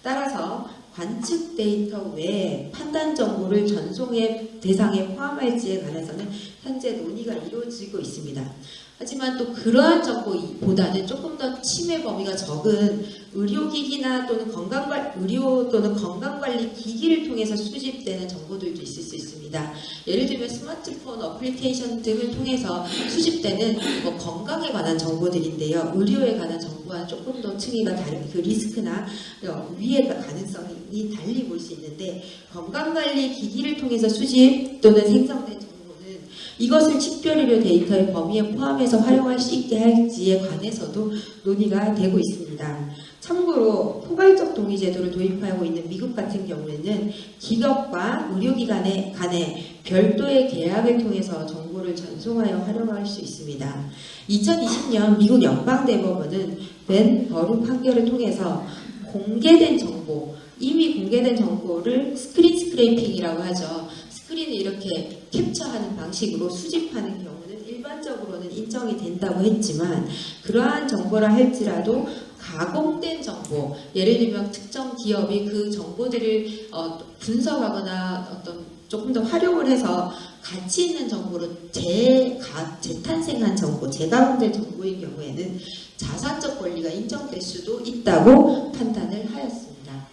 따라서 관측 데이터 외에 판단 정보를 전송의 대상에 포함할지에 관해서는 현재 논의가 이루어지고 있습니다. 하지만 또 그러한 정보보다는 조금 더 침해 범위가 적은 의료기기나 또는 건강관리 기기를 통해서 수집되는 정보들도 있을 수 있습니다. 예를 들면 스마트폰 어플리케이션 등을 통해서 수집되는 건강에 관한 정보들인데요. 의료에 관한 정보와 조금 더 층위가 다른 그 리스크나 위의 가능성이 달리 볼 수 있는데, 건강관리 기기를 통해서 수집 또는 생성된 정보는 이것을 식별의료 데이터의 범위에 포함해서 활용할 수 있게 할지에 관해서도 논의가 되고 있습니다. 참고로 포괄적 동의 제도를 도입하고 있는 미국 같은 경우에는 기업과 의료기관의 간에 별도의 계약을 통해서 정보를 전송하여 활용할 수 있습니다. 2020년 미국 연방대법원은 벤 버루 판결을 통해서 공개된 정보, 이미 공개된 정보를 스크린 스크래핑이라고 하죠. 스크린을 이렇게 캡처하는 방식으로 수집하는 경우는 일반적으로는 인정이 된다고 했지만, 그러한 정보라 할지라도 가공된 정보, 예를 들면 특정 기업이 그 정보들을 분석하거나 어떤 조금 더 활용을 해서 가치 있는 정보로 재탄생한 정보, 재가공된 정보인 경우에는 자사적 권리가 인정될 수도 있다고 판단을 하였습니다.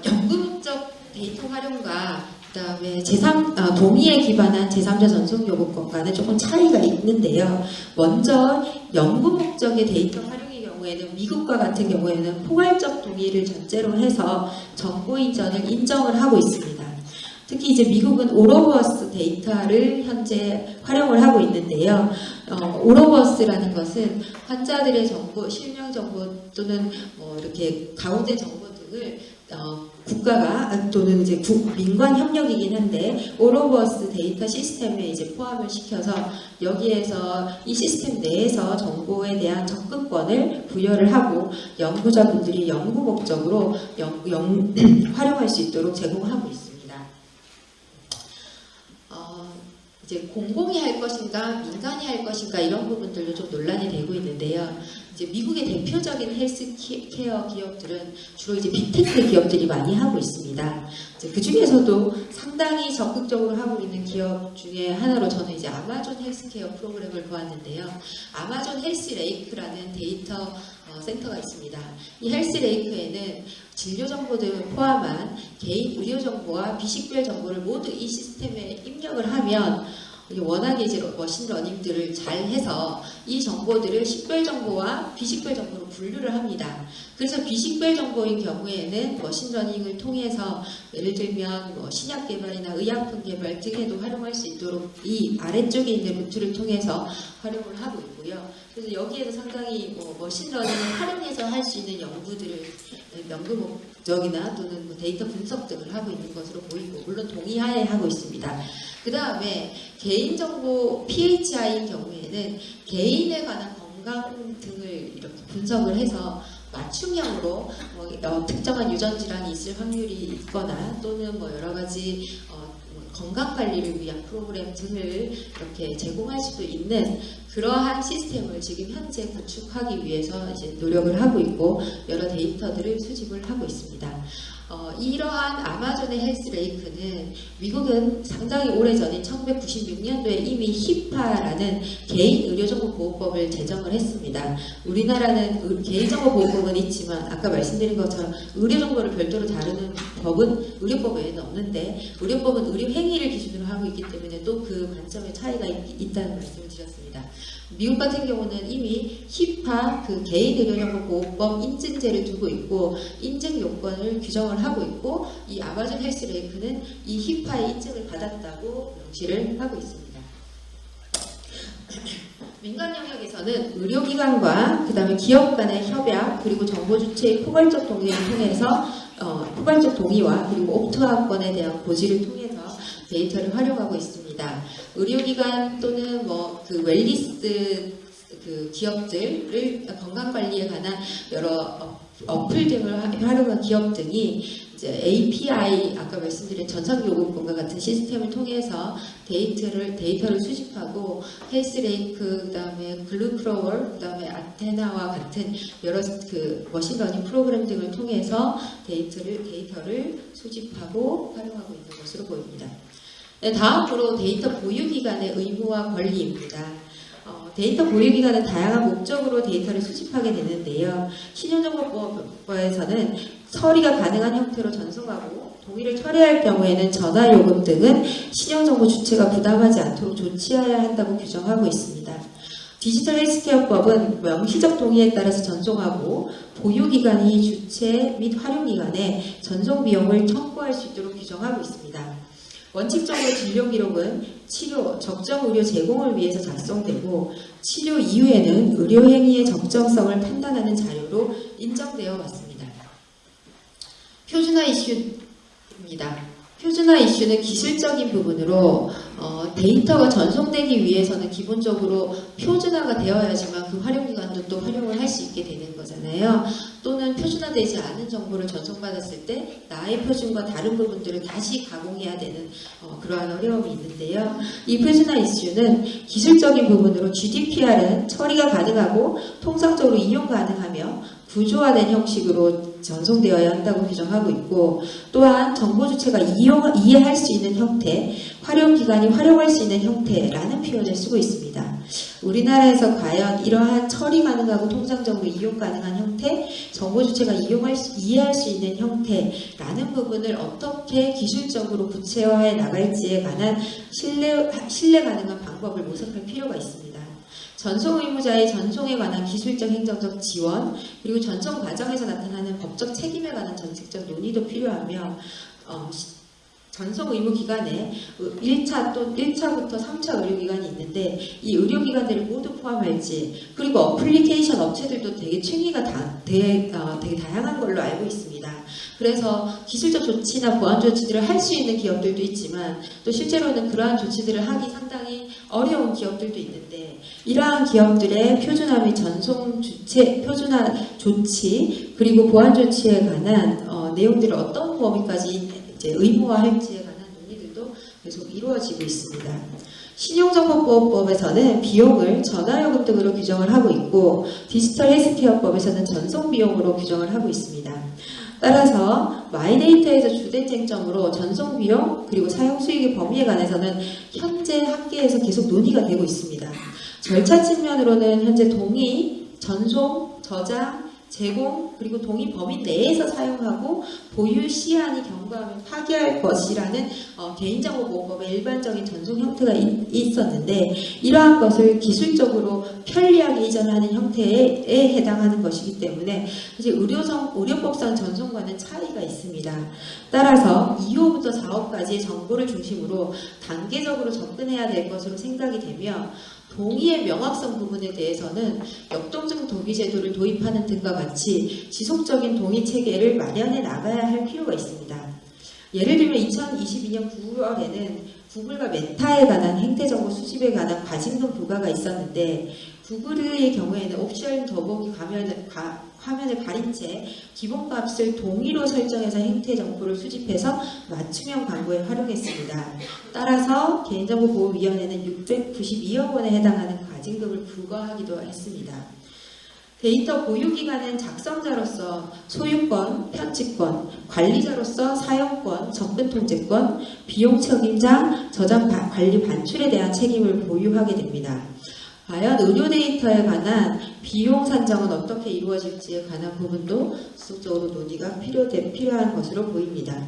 연구 목적 데이터 활용과 그다음에 동의에 기반한 제3자 전송 요구권과는 조금 차이가 있는데요. 먼저 연구 목적의 데이터 활용의 경우에는 미국과 같은 경우에는 포괄적 동의를 전제로 해서 정보 이전을 인정을 하고 있습니다. 특히 이제 미국은 올오버어스 데이터를 현재 활용을 하고 있는데요. 올오버어스라는 것은 환자들의 정보, 실명 정보 또는 이렇게 가공된 정보 등을 국가가 또는 이제 민관 협력이긴 한데 올오버어스 데이터 시스템에 이제 포함을 시켜서 여기에서 이 시스템 내에서 정보에 대한 접근권을 부여를 하고 연구자분들이 연구 목적으로 활용할 수 있도록 제공하고 있습니다. 이제 공공이 할 것인가 민간이 할 것인가 이런 부분들도 좀 논란이 되고 있는데요. 이제 미국의 대표적인 헬스케어 기업들은 주로 이제 빅테크 기업들이 많이 하고 있습니다. 그 중에서도 상당히 적극적으로 하고 있는 기업 중에 하나로 저는 이제 아마존 헬스케어 프로그램을 보았는데요. 아마존 헬스레이크라는 데이터 센터가 있습니다. 이 헬스레이크에는 진료 정보 등을 포함한 개인 의료 정보와 비식별 정보를 모두 이 시스템에 입력을 하면 워낙에 이제 머신러닝들을 잘 해서 이 정보들을 식별 정보와 비식별 정보로 분류를 합니다. 그래서 비식별 정보인 경우에는 머신러닝을 통해서 예를 들면 신약 개발이나 의약품 개발 등에도 활용할 수 있도록 이 아래쪽에 있는 루트를 통해서 활용을 하고 있고요. 그래서 여기에도 상당히 머신러닝을 활용해서 할 수 있는 연구들을 연구 목적이나 또는 데이터 분석 등을 하고 있는 것으로 보이고, 물론 동의하에 하고 있습니다. 그 다음에 개인정보 PHI인 경우에는 개인에 관한 건강 등을 이렇게 분석을 해서 맞춤형으로 특정한 유전 질환이 있을 확률이 있거나 또는 여러 가지 건강 관리를 위한 프로그램 등을 이렇게 제공할 수도 있는 그러한 시스템을 지금 현재 구축하기 위해서 이제 노력을 하고 있고 여러 데이터들을 수집을 하고 있습니다. 이러한 아마존의 헬스레이크는 미국은 상당히 오래전인 1996년도에 이미 히파라는 개인의료정보보호법을 제정을 했습니다. 우리나라는 개인정보보호법은 있지만 아까 말씀드린 것처럼 의료정보를 별도로 다루는 법은 의료법 외에는 없는데, 의료법은 의료행위를 기준으로 하고 있기 때문에 또 그 관점의 차이가 있다는 말씀을 드렸습니다. 미국 같은 경우는 이미 히파 그 개인의료정보보호법 인증제를 두고 있고 인증 요건을 규정을 하고 있고, 이 아마존 헬스레이크는 이 히파의 인증을 받았다고 명시를 하고 있습니다. 민간 영역에서는 의료기관과 그 다음에 기업 간의 협약 그리고 정보 주체의 포괄적 동의를 통해서 포괄적 동의와 그리고 옵트아웃권에 대한 고지를 통해서 데이터를 활용하고 있습니다. 의료기관 또는 그 웰리스 그 기업들을 건강관리에 관한 여러 어플 등을 활용한 기업 등이 이제 API 아까 말씀드린 전산요구권과 같은 시스템을 통해서 데이터를 수집하고 헬스레이크 그다음에 글루크로월 그다음에 아테나와 같은 여러 그 머신러닝 프로그램 등을 통해서 데이터를 수집하고 활용하고 있는 것으로 보입니다. 네, 다음으로 데이터 보유기관의 의무와 권리입니다. 데이터 보유기관은 다양한 목적으로 데이터를 수집하게 되는데요. 신용정보법에서는 처리가 가능한 형태로 전송하고 동의를 철회할 경우에는 전화요금 등은 신용정보 주체가 부담하지 않도록 조치해야 한다고 규정하고 있습니다. 디지털 헬스케어법은 명시적 동의에 따라서 전송하고 보유기관이 주체 및 활용기관에 전송 비용을 청구할 수 있도록 규정하고 있습니다. 원칙적으로 진료 기록은 치료, 적정 의료 제공을 위해서 작성되고 치료 이후에는 의료 행위의 적정성을 판단하는 자료로 인정되어 왔습니다. 표준화 이슈입니다. 표준화 이슈는 기술적인 부분으로 데이터가 전송되기 위해서는 기본적으로 표준화가 되어야지만 그 활용기관도 또 활용을 할 수 있게 되는 거잖아요. 또는 표준화되지 않은 정보를 전송받았을 때 나의 표준과 다른 부분들을 다시 가공해야 되는 그러한 어려움이 있는데요. 이 표준화 이슈는 기술적인 부분으로 GDPR은 처리가 가능하고 통상적으로 이용 가능하며 구조화된 형식으로 전송되어야 한다고 규정하고 있고, 또한 정보 주체가 이해할 수 있는 형태, 활용기관이 활용할 수 있는 형태라는 표현을 쓰고 있습니다. 우리나라에서 과연 이러한 처리 가능하고 통상적으로 이용 가능한 형태, 정보 주체가 이해할 수 있는 형태라는 부분을 어떻게 기술적으로 구체화해 나갈지에 관한 신뢰 가능한 방법을 모색할 필요가 있습니다. 전송 의무자의 전송에 관한 기술적 행정적 지원, 그리고 전송 과정에서 나타나는 법적 책임에 관한 정책적 논의도 필요하며, 전송 의무 기간에 1차부터 3차 의료기관이 있는데 이 의료기관들을 모두 포함할지, 그리고 어플리케이션 업체들도 되게 층위가 되게 다양한 걸로 알고 있습니다. 그래서 기술적 조치나 보안 조치들을 할 수 있는 기업들도 있지만 또 실제로는 그러한 조치들을 하기 상당히 어려운 기업들도 있는데, 이러한 기업들의 표준화 및 전송 주체, 표준화 조치, 그리고 보안 조치에 관한 내용들을 어떤 범위까지 이제 의무화할지에 관한 논의들도 계속 이루어지고 있습니다. 신용정보보호법에서는 비용을 전화요금 등으로 규정을 하고 있고, 디지털 헬스케어법에서는 전송 비용으로 규정을 하고 있습니다. 따라서 마이데이터에서 주된 쟁점으로 전송 비용 그리고 사용 수익의 범위에 관해서는 현재 학계에서 계속 논의가 되고 있습니다. 절차 측면으로는 현재 동의, 전송, 저장, 제공, 그리고 동의 범위 내에서 사용하고 보유 시한이 경과하면 파기할 것이라는 개인정보보호법의 일반적인 전송 형태가 있었는데, 이러한 것을 기술적으로 편리하게 이전하는 형태에 해당하는 것이기 때문에 이제 의료법상 전송과는 차이가 있습니다. 따라서 2호부터 4호까지의 정보를 중심으로 단계적으로 접근해야 될 것으로 생각이 되며, 동의의 명확성 부분에 대해서는 역동적 동의 제도를 도입하는 등과 같이 지속적인 동의 체계를 마련해 나가야 할 필요가 있습니다. 예를 들면 2022년 9월에는 구글과 메타에 관한 행태정보 수집에 관한 과징금 부과가 있었는데, 구글의 경우에는 옵션 더보기 화면을 가린 채 기본값을 동의로 설정해서 행태 정보를 수집해서 맞춤형 광고에 활용했습니다. 따라서 개인정보보호위원회는 692억 원에 해당하는 과징금을 부과하기도 했습니다. 데이터 보유기관은 작성자로서 소유권, 편집권, 관리자로서 사용권, 접근 통제권, 비용 책임자, 저장 관리 반출에 대한 책임을 보유하게 됩니다. 과연 의료 데이터에 관한 비용 산정은 어떻게 이루어질지에 관한 부분도 지속적으로 논의가 필요한 것으로 보입니다.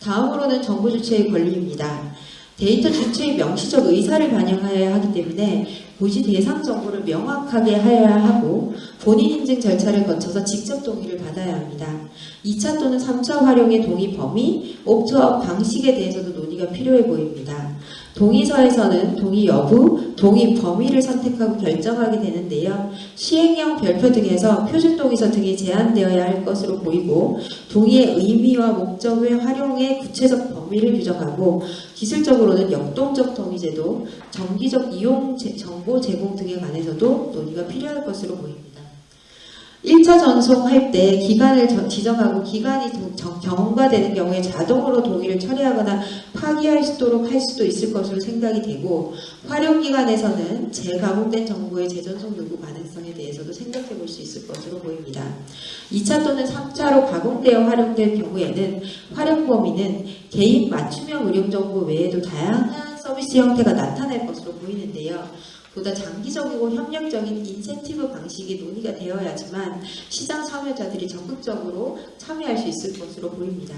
다음으로는 정보 주체의 권리입니다. 데이터 주체의 명시적 의사를 반영하여야 하기 때문에 고지 대상 정보를 명확하게 하여야 하고, 본인 인증 절차를 거쳐서 직접 동의를 받아야 합니다. 2차 또는 3차 활용의 동의 범위, 옵트아웃 방식에 대해서도 논의가 필요해 보입니다. 동의서에서는 동의 여부, 동의 범위를 선택하고 결정하게 되는데요. 시행령 별표 등에서 표준 동의서 등이 제한되어야 할 것으로 보이고, 동의의 의미와 목적을 활용해 구체적 범위를 규정하고, 기술적으로는 역동적 동의제도, 정기적 이용 정보 제공 등에 관해서도 논의가 필요할 것으로 보입니다. 1차 전송할 때 기간을 지정하고 기간이 경과되는 경우에 자동으로 동의를 처리하거나 파기하도록 할 수도 있을 것으로 생각이 되고, 활용기간에서는 재가공된 정보의 재전송 요구 가능성에 대해서도 생각해 볼 수 있을 것으로 보입니다. 2차 또는 3차로 가공되어 활용될 경우에는 활용 범위는 개인 맞춤형 의료정보 외에도 다양한 서비스 형태가 나타날 것으로 보이는데요. 보다 장기적이고 협력적인 인센티브 방식이 논의가 되어야지만 시장 참여자들이 적극적으로 참여할 수 있을 것으로 보입니다.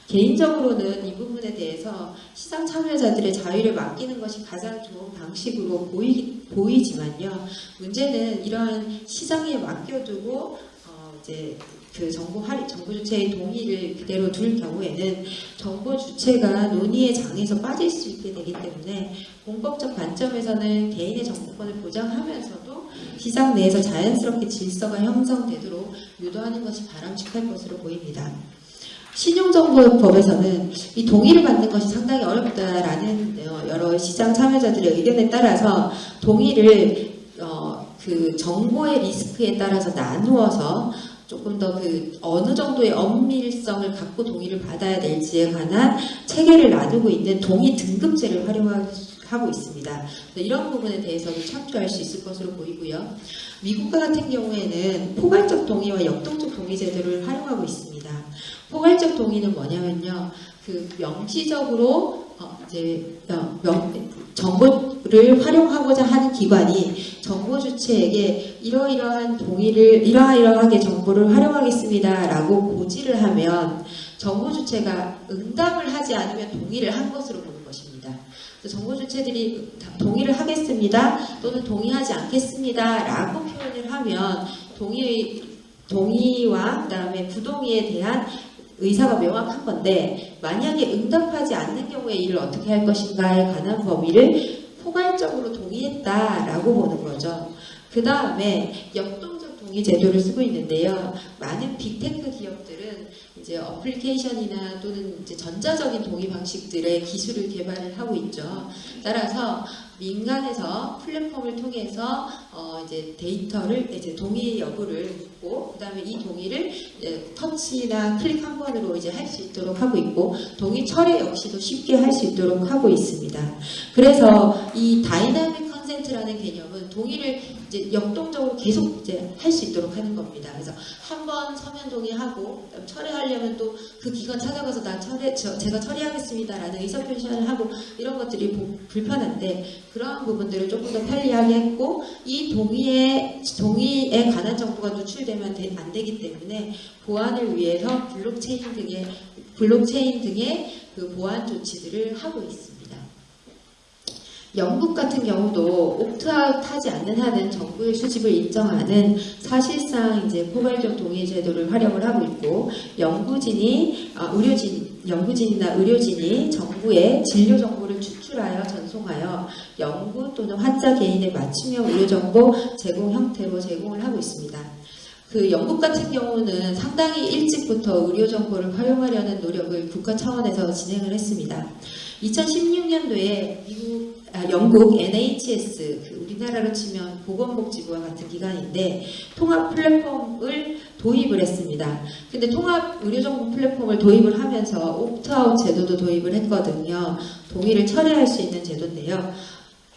개인적으로는 이 부분에 대해서 시장 참여자들의 자유를 맡기는 것이 가장 좋은 방식으로 보이지만요. 문제는 이러한 시장에 맡겨두고 이제 그 정보 주체의 동의를 그대로 둘 경우에는 정보 주체가 논의의 장에서 빠질 수 있게 되기 때문에 공법적 관점에서는 개인의 정보권을 보장하면서도 시장 내에서 자연스럽게 질서가 형성되도록 유도하는 것이 바람직할 것으로 보입니다. 신용정보법에서는 이 동의를 받는 것이 상당히 어렵다라는 여러 시장 참여자들의 의견에 따라서 동의를 그 정보의 리스크에 따라서 나누어서 조금 더 그 어느 정도의 엄밀성을 갖고 동의를 받아야 될지에 관한 체계를 나누고 있는 동의 등급제를 활용하고 있습니다. 이런 부분에 대해서도 참조할 수 있을 것으로 보이고요. 미국과 같은 경우에는 포괄적 동의와 역동적 동의 제도를 활용하고 있습니다. 포괄적 동의는 뭐냐면요, 그 명시적으로 정보를 활용하고자 하는 기관이 정보 주체에게 이러이러한 동의를 이러이러하게 정보를 활용하겠습니다라고 고지를 하면 정보 주체가 응답을 하지 않으면 동의를 한 것으로 보는 것입니다. 정보 주체들이 동의를 하겠습니다 또는 동의하지 않겠습니다라고 표현을 하면 동의와 그다음에 부동의에 대한 의사가 명확한 건데, 만약에 응답하지 않는 경우에 이를 어떻게 할 것인가에 관한 범위를 포괄적으로 동의했다라고 보는 거죠. 그 다음에 역동적 동의 제도를 쓰고 있는데요. 많은 빅테크 기업들은 이제 어플리케이션이나 또는 이제 전자적인 동의 방식들의 기술을 개발을 하고 있죠. 따라서 민간에서 플랫폼을 통해서 이제 데이터를 이제 동의 여부를 묻고, 그다음에 이 동의를 터치나 클릭 한 번으로 이제 할 수 있도록 하고 있고, 동의 철회 역시도 쉽게 할 수 있도록 하고 있습니다. 그래서 이 다이나믹 컨센트라는 개념은 동의를 이제 역동적으로 계속 이제 할 수 있도록 하는 겁니다. 그래서 한 번 서면 동의하고 철회하려면 또 그 기관 찾아가서 제가 처리하겠습니다라는 의사 표시를 하고 이런 것들이 불편한데, 그러한 부분들을 조금 더 편리하게 했고, 이 동의에 관한 정보가 누출되면 안 되기 때문에 보안을 위해서 블록체인 등의 그 보안 조치들을 하고 있습니다. 영국 같은 경우도 옵트아웃 하지 않는 한은 정부의 수집을 인정하는 사실상 이제 포괄적 동의 제도를 활용을 하고 있고, 연구진이나 의료진이 정부에 진료 정보를 추출하여 전송하여 연구 또는 환자 개인의 맞춤형 의료 정보 제공 형태로 제공을 하고 있습니다. 그 영국 같은 경우는 상당히 일찍부터 의료 정보를 활용하려는 노력을 국가 차원에서 진행을 했습니다. 2016년도에 영국 NHS, 우리나라로 치면 보건복지부와 같은 기관인데 통합 플랫폼을 도입을 했습니다. 근데 통합 의료정보 플랫폼을 도입을 하면서 옵트아웃 제도도 도입을 했거든요. 동의를 철회할 수 있는 제도인데요.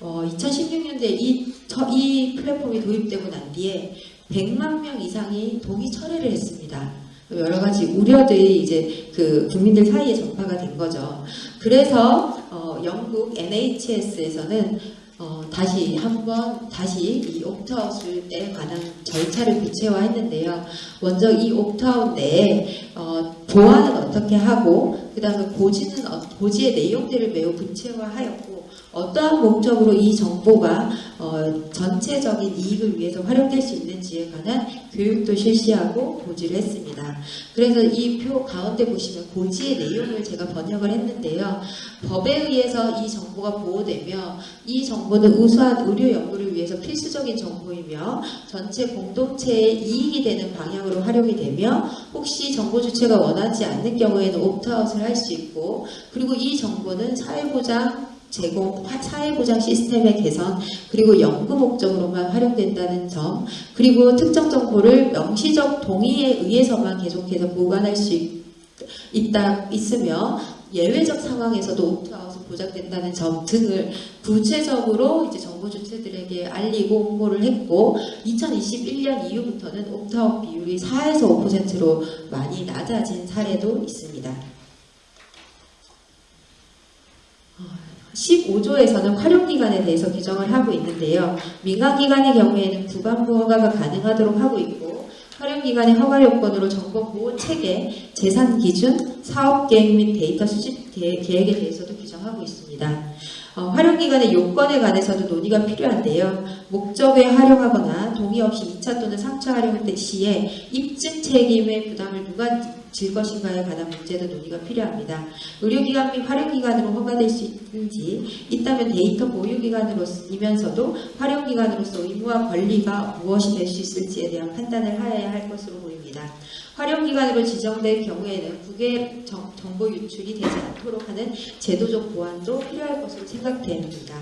2016년도에 이 플랫폼이 도입되고 난 뒤에 100만 명 이상이 동의 철회를 했습니다. 여러 가지 우려들이 이제 그 국민들 사이에 전파가 된 거죠. 그래서 영국 NHS에서는 다시 이 옵트아웃에 관한 절차를 구체화했는데요. 먼저 이 옵트아웃 내에 보안은 어떻게 하고, 그 다음에 고지의 내용들을 매우 구체화하였고, 어떠한 목적으로 이 정보가 전체적인 이익을 위해서 활용될 수 있는지에 관한 교육도 실시하고 고지를 했습니다. 그래서 이 표 가운데 보시면 고지의 내용을 제가 번역을 했는데요. 법에 의해서 이 정보가 보호되며 이 정보는 우수한 의료 연구를 위해서 필수적인 정보이며 전체 공동체의 이익이 되는 방향으로 활용이 되며, 혹시 정보 주체가 원하지 않는 경우에는 옵트아웃을 할 수 있고, 그리고 이 정보는 사회보장 시스템의 개선, 그리고 연구 목적으로만 활용된다는 점, 그리고 특정 정보를 명시적 동의에 의해서만 계속해서 보관할 수 있으며 예외적 상황에서도 옵트아웃이 보장된다는 점 등을 구체적으로 이제 정보 주체들에게 알리고 홍보를 했고, 2021년 이후부터는 옵트아웃 비율이 4에서 5%로 많이 낮아진 사례도 있습니다. 15조에서는 활용기간에 대해서 규정을 하고 있는데요. 민간기관의 경우에는 부반부 허가가 가능하도록 하고 있고, 활용기관의 허가 요건으로 정보보호체계, 재산기준, 사업계획 및 데이터 수집 계획에 대해서도 규정하고 있습니다. 활용기관의 요건에 관해서도 논의가 필요한데요. 목적에 활용하거나 동의 없이 2차 또는 3차 활용 시에 입증 책임의 부담을 누가 질 것인가에 관한 문제도 논의가 필요합니다. 의료기관 및 활용기관으로 허가될 수 있는지, 있다면 데이터 보유기관으로이면서도 활용기관으로서 의무와 권리가 무엇이 될 수 있을지에 대한 판단을 하여야 할 것으로 보입니다. 있습니다. 활용기관으로 지정될 경우에는 국외 정보 유출이 되지 않도록 하는 제도적 보완도 필요할 것으로 생각됩니다.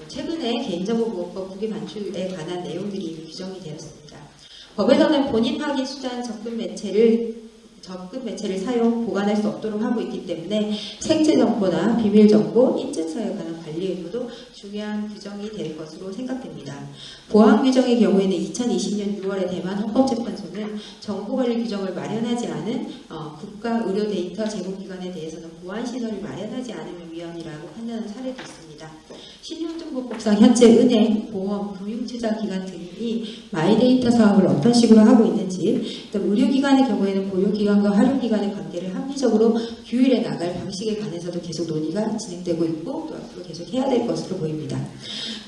최근에 개인정보보호법 국외 반출에 관한 내용들이 이미 규정이 되었습니다. 법에서는 본인 확인 수단 접근 매체를 사용, 보관할 수 없도록 하고 있기 때문에 생체 정보나 비밀 정보, 인증서에 관한 관리 의무도 중요한 규정이 될 것으로 생각됩니다. 보안 규정의 경우에는 2020년 6월에 대만 헌법재판소는 정보관리 규정을 마련하지 않은 국가 의료 데이터 제공기관에 대해서는 보안 시설을 마련하지 않으면 위헌이라고 판단한 사례도 있습니다. 신용정보법상 현재 은행, 보험, 금융투자기관 등이 마이데이터 사업을 어떤 식으로 하고 있는지, 의료기관의 경우에는 보육기관과 활용기관의 관계를 합리적으로 규율해 나갈 방식에 관해서도 계속 논의가 진행되고 있고 또 앞으로 계속 해야 될 것으로 보입니다.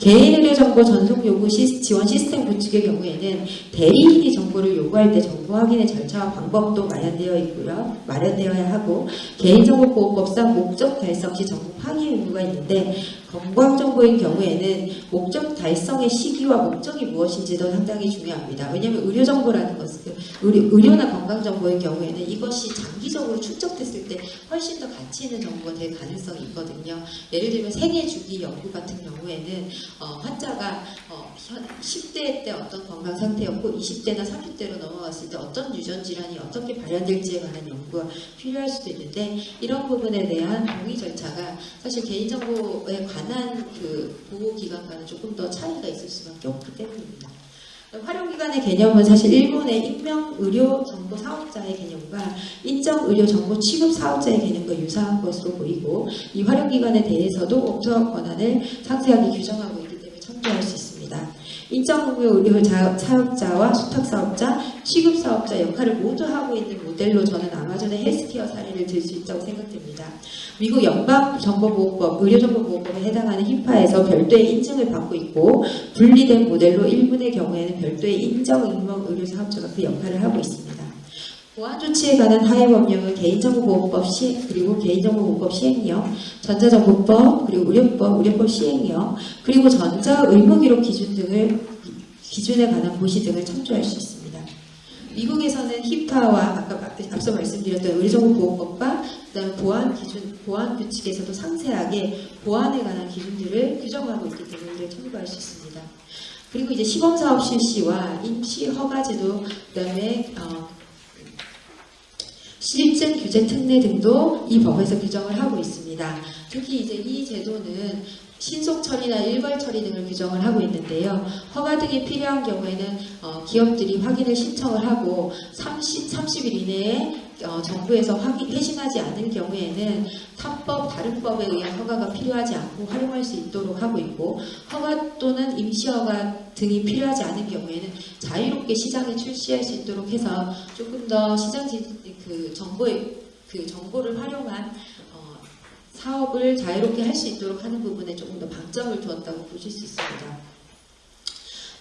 개인의료정보 전송 요구 지원 시스템 구축의 경우에는 대리인이 정보를 요구할 때 정보 확인의 절차와 방법도 마련되어야 하고, 개인정보보호법상 목적 달성 시 정보 확인 의무가 있는데 건강정보인 경우에는 목적 달성의 시기와 목적이 무엇인지도 상당히 중요합니다. 왜냐하면 의료정보라는 것은 의료나 건강정보인 경우에는 이것이 장기적으로 축적됐을 때 훨씬 더 가치 있는 정보가 될 가능성이 있거든요. 예를 들면 생애 주기 연구 같은 경우에는 환자가 10대 때 어떤 건강 상태였고 20대나 30대로 넘어갔을 때 어떤 유전 질환이 어떻게 발현될지에 관한 연구가 필요할 수도 있는데, 이런 부분에 대한 동의 절차가 사실 개인정보에 관한 그 보호기관과는 조금 더 차이가 있을 수밖에 없기 때문입니다. 활용기관의 개념은 사실 일본의 익명의료정보 사업자의 개념과 인정의료정보 취급 사업자의 개념과 유사한 것으로 보이고, 이 활용기관에 대해서도 업무와 권한을 상세하게 규정하고 있기 때문에 참조할 수 있습니다. 인정의료 사업자와 수탁사업자, 취급사업자 역할을 모두 하고 있는 모델로 저는 아마존의 헬스케어 사례를 들 수 있다고 생각됩니다. 미국 연방정보보호법, 의료정보보호법에 해당하는 히파에서 별도의 인증을 받고 있고, 분리된 모델로 일본의 경우에는 별도의 인정의료사업자가 그 역할을 하고 있습니다. 보안조치에 관한 하위법령은 개인정보보호법 시행, 그리고 개인정보보호법 시행령, 전자정보법, 그리고 의료법 시행령, 그리고 전자의무기록 기준에 관한 고시 등을 참조할 수 있습니다. 미국에서는 히파와 앞서 말씀드렸던 의료정보보호법과 그다음 보안 규칙에서도 상세하게 보안에 관한 기준들을 규정하고 있기 때문에 이를 참고할 수 있습니다. 그리고 이제 시범사업 실시와 임시 허가제도, 그다음에 실증 규제 특례 등도 이 법에서 규정을 하고 있습니다. 특히 이제 이 제도는 신속 처리나 일괄 처리 등을 규정을 하고 있는데요. 허가 등이 필요한 경우에는 기업들이 확인을 신청을 하고 30일 이내에 정부에서 회신하지 않을 경우에는 타법, 다른 법에 의한 허가가 필요하지 않고 활용할 수 있도록 하고 있고, 허가 또는 임시허가 등이 필요하지 않은 경우에는 자유롭게 시장에 출시할 수 있도록 해서 조금 더 시장 정보를 활용한 사업을 자유롭게 할 수 있도록 하는 부분에 조금 더 방점을 두었다고 보실 수 있습니다.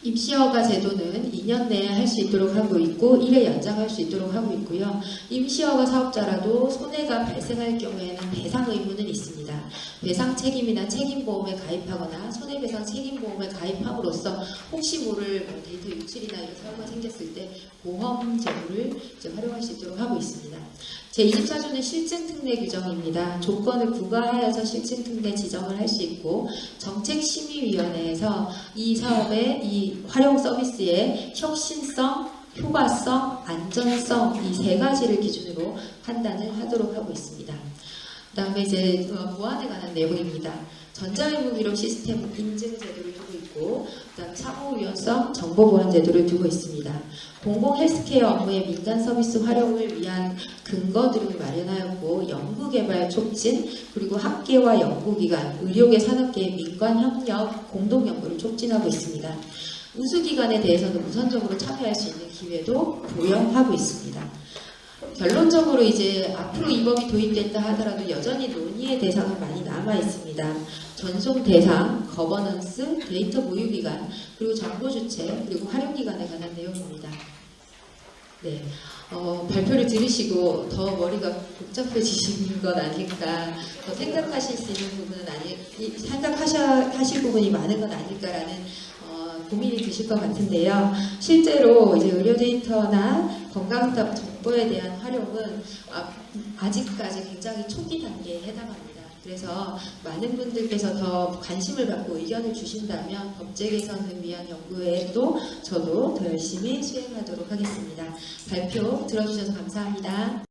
임시허가 제도는 2년 내에 할 수 있도록 하고 있고 1회 연장할 수 있도록 하고 있고요. 임시허가 사업자라도 손해가 발생할 경우에는 배상 의무는 있습니다. 배상 책임이나 책임보험에 가입하거나 손해배상 책임보험에 가입함으로써 혹시 모를 데이터 유출이나 이런 사고가 생겼을 때 보험 제도를 활용할 수 있도록 하고 있습니다. 제24조는 실증특례 규정입니다. 조건을 부과하여서 실증특례 지정을 할 수 있고, 정책심의위원회에서 이 사업의 이 활용 서비스의 혁신성, 효과성, 안전성 이 세 가지를 기준으로 판단을 하도록 하고 있습니다. 그 다음에 이제 보안에 관한 내용입니다. 전자의무기록 시스템 인증 제도를 두고 있고, 그다음 사무위원성 정보보안 제도를 두고 있습니다. 공공 헬스케어 업무의 민간 서비스 활용을 위한 근거 등을 마련하였고, 연구개발 촉진, 그리고 학계와 연구기관, 의료계 산업계의 민관 협력, 공동 연구를 촉진하고 있습니다. 우수기관에 대해서는 우선적으로 참여할 수 있는 기회도 부여하고 있습니다. 결론적으로 이제 앞으로 이 법이 도입된다 하더라도 여전히 논의의 대상은 많이 남아 있습니다. 전송 대상, 거버넌스, 데이터 보유기간, 그리고 정보 주체, 그리고 활용기간에 관한 내용입니다. 네, 발표를 들으시고 더 머리가 복잡해지시는 것 아닐까, 더 생각하실 수 있는 부분은 생각하실 부분이 많은 건 아닐까라는 고민이 드실 것 같은데요. 실제로 이제 의료 데이터나 건강 정보에 대한 활용은 아직까지 굉장히 초기 단계에 해당합니다. 그래서 많은 분들께서 더 관심을 갖고 의견을 주신다면 법제 개선을 위한 연구에도 저도 더 열심히 수행하도록 하겠습니다. 발표 들어주셔서 감사합니다.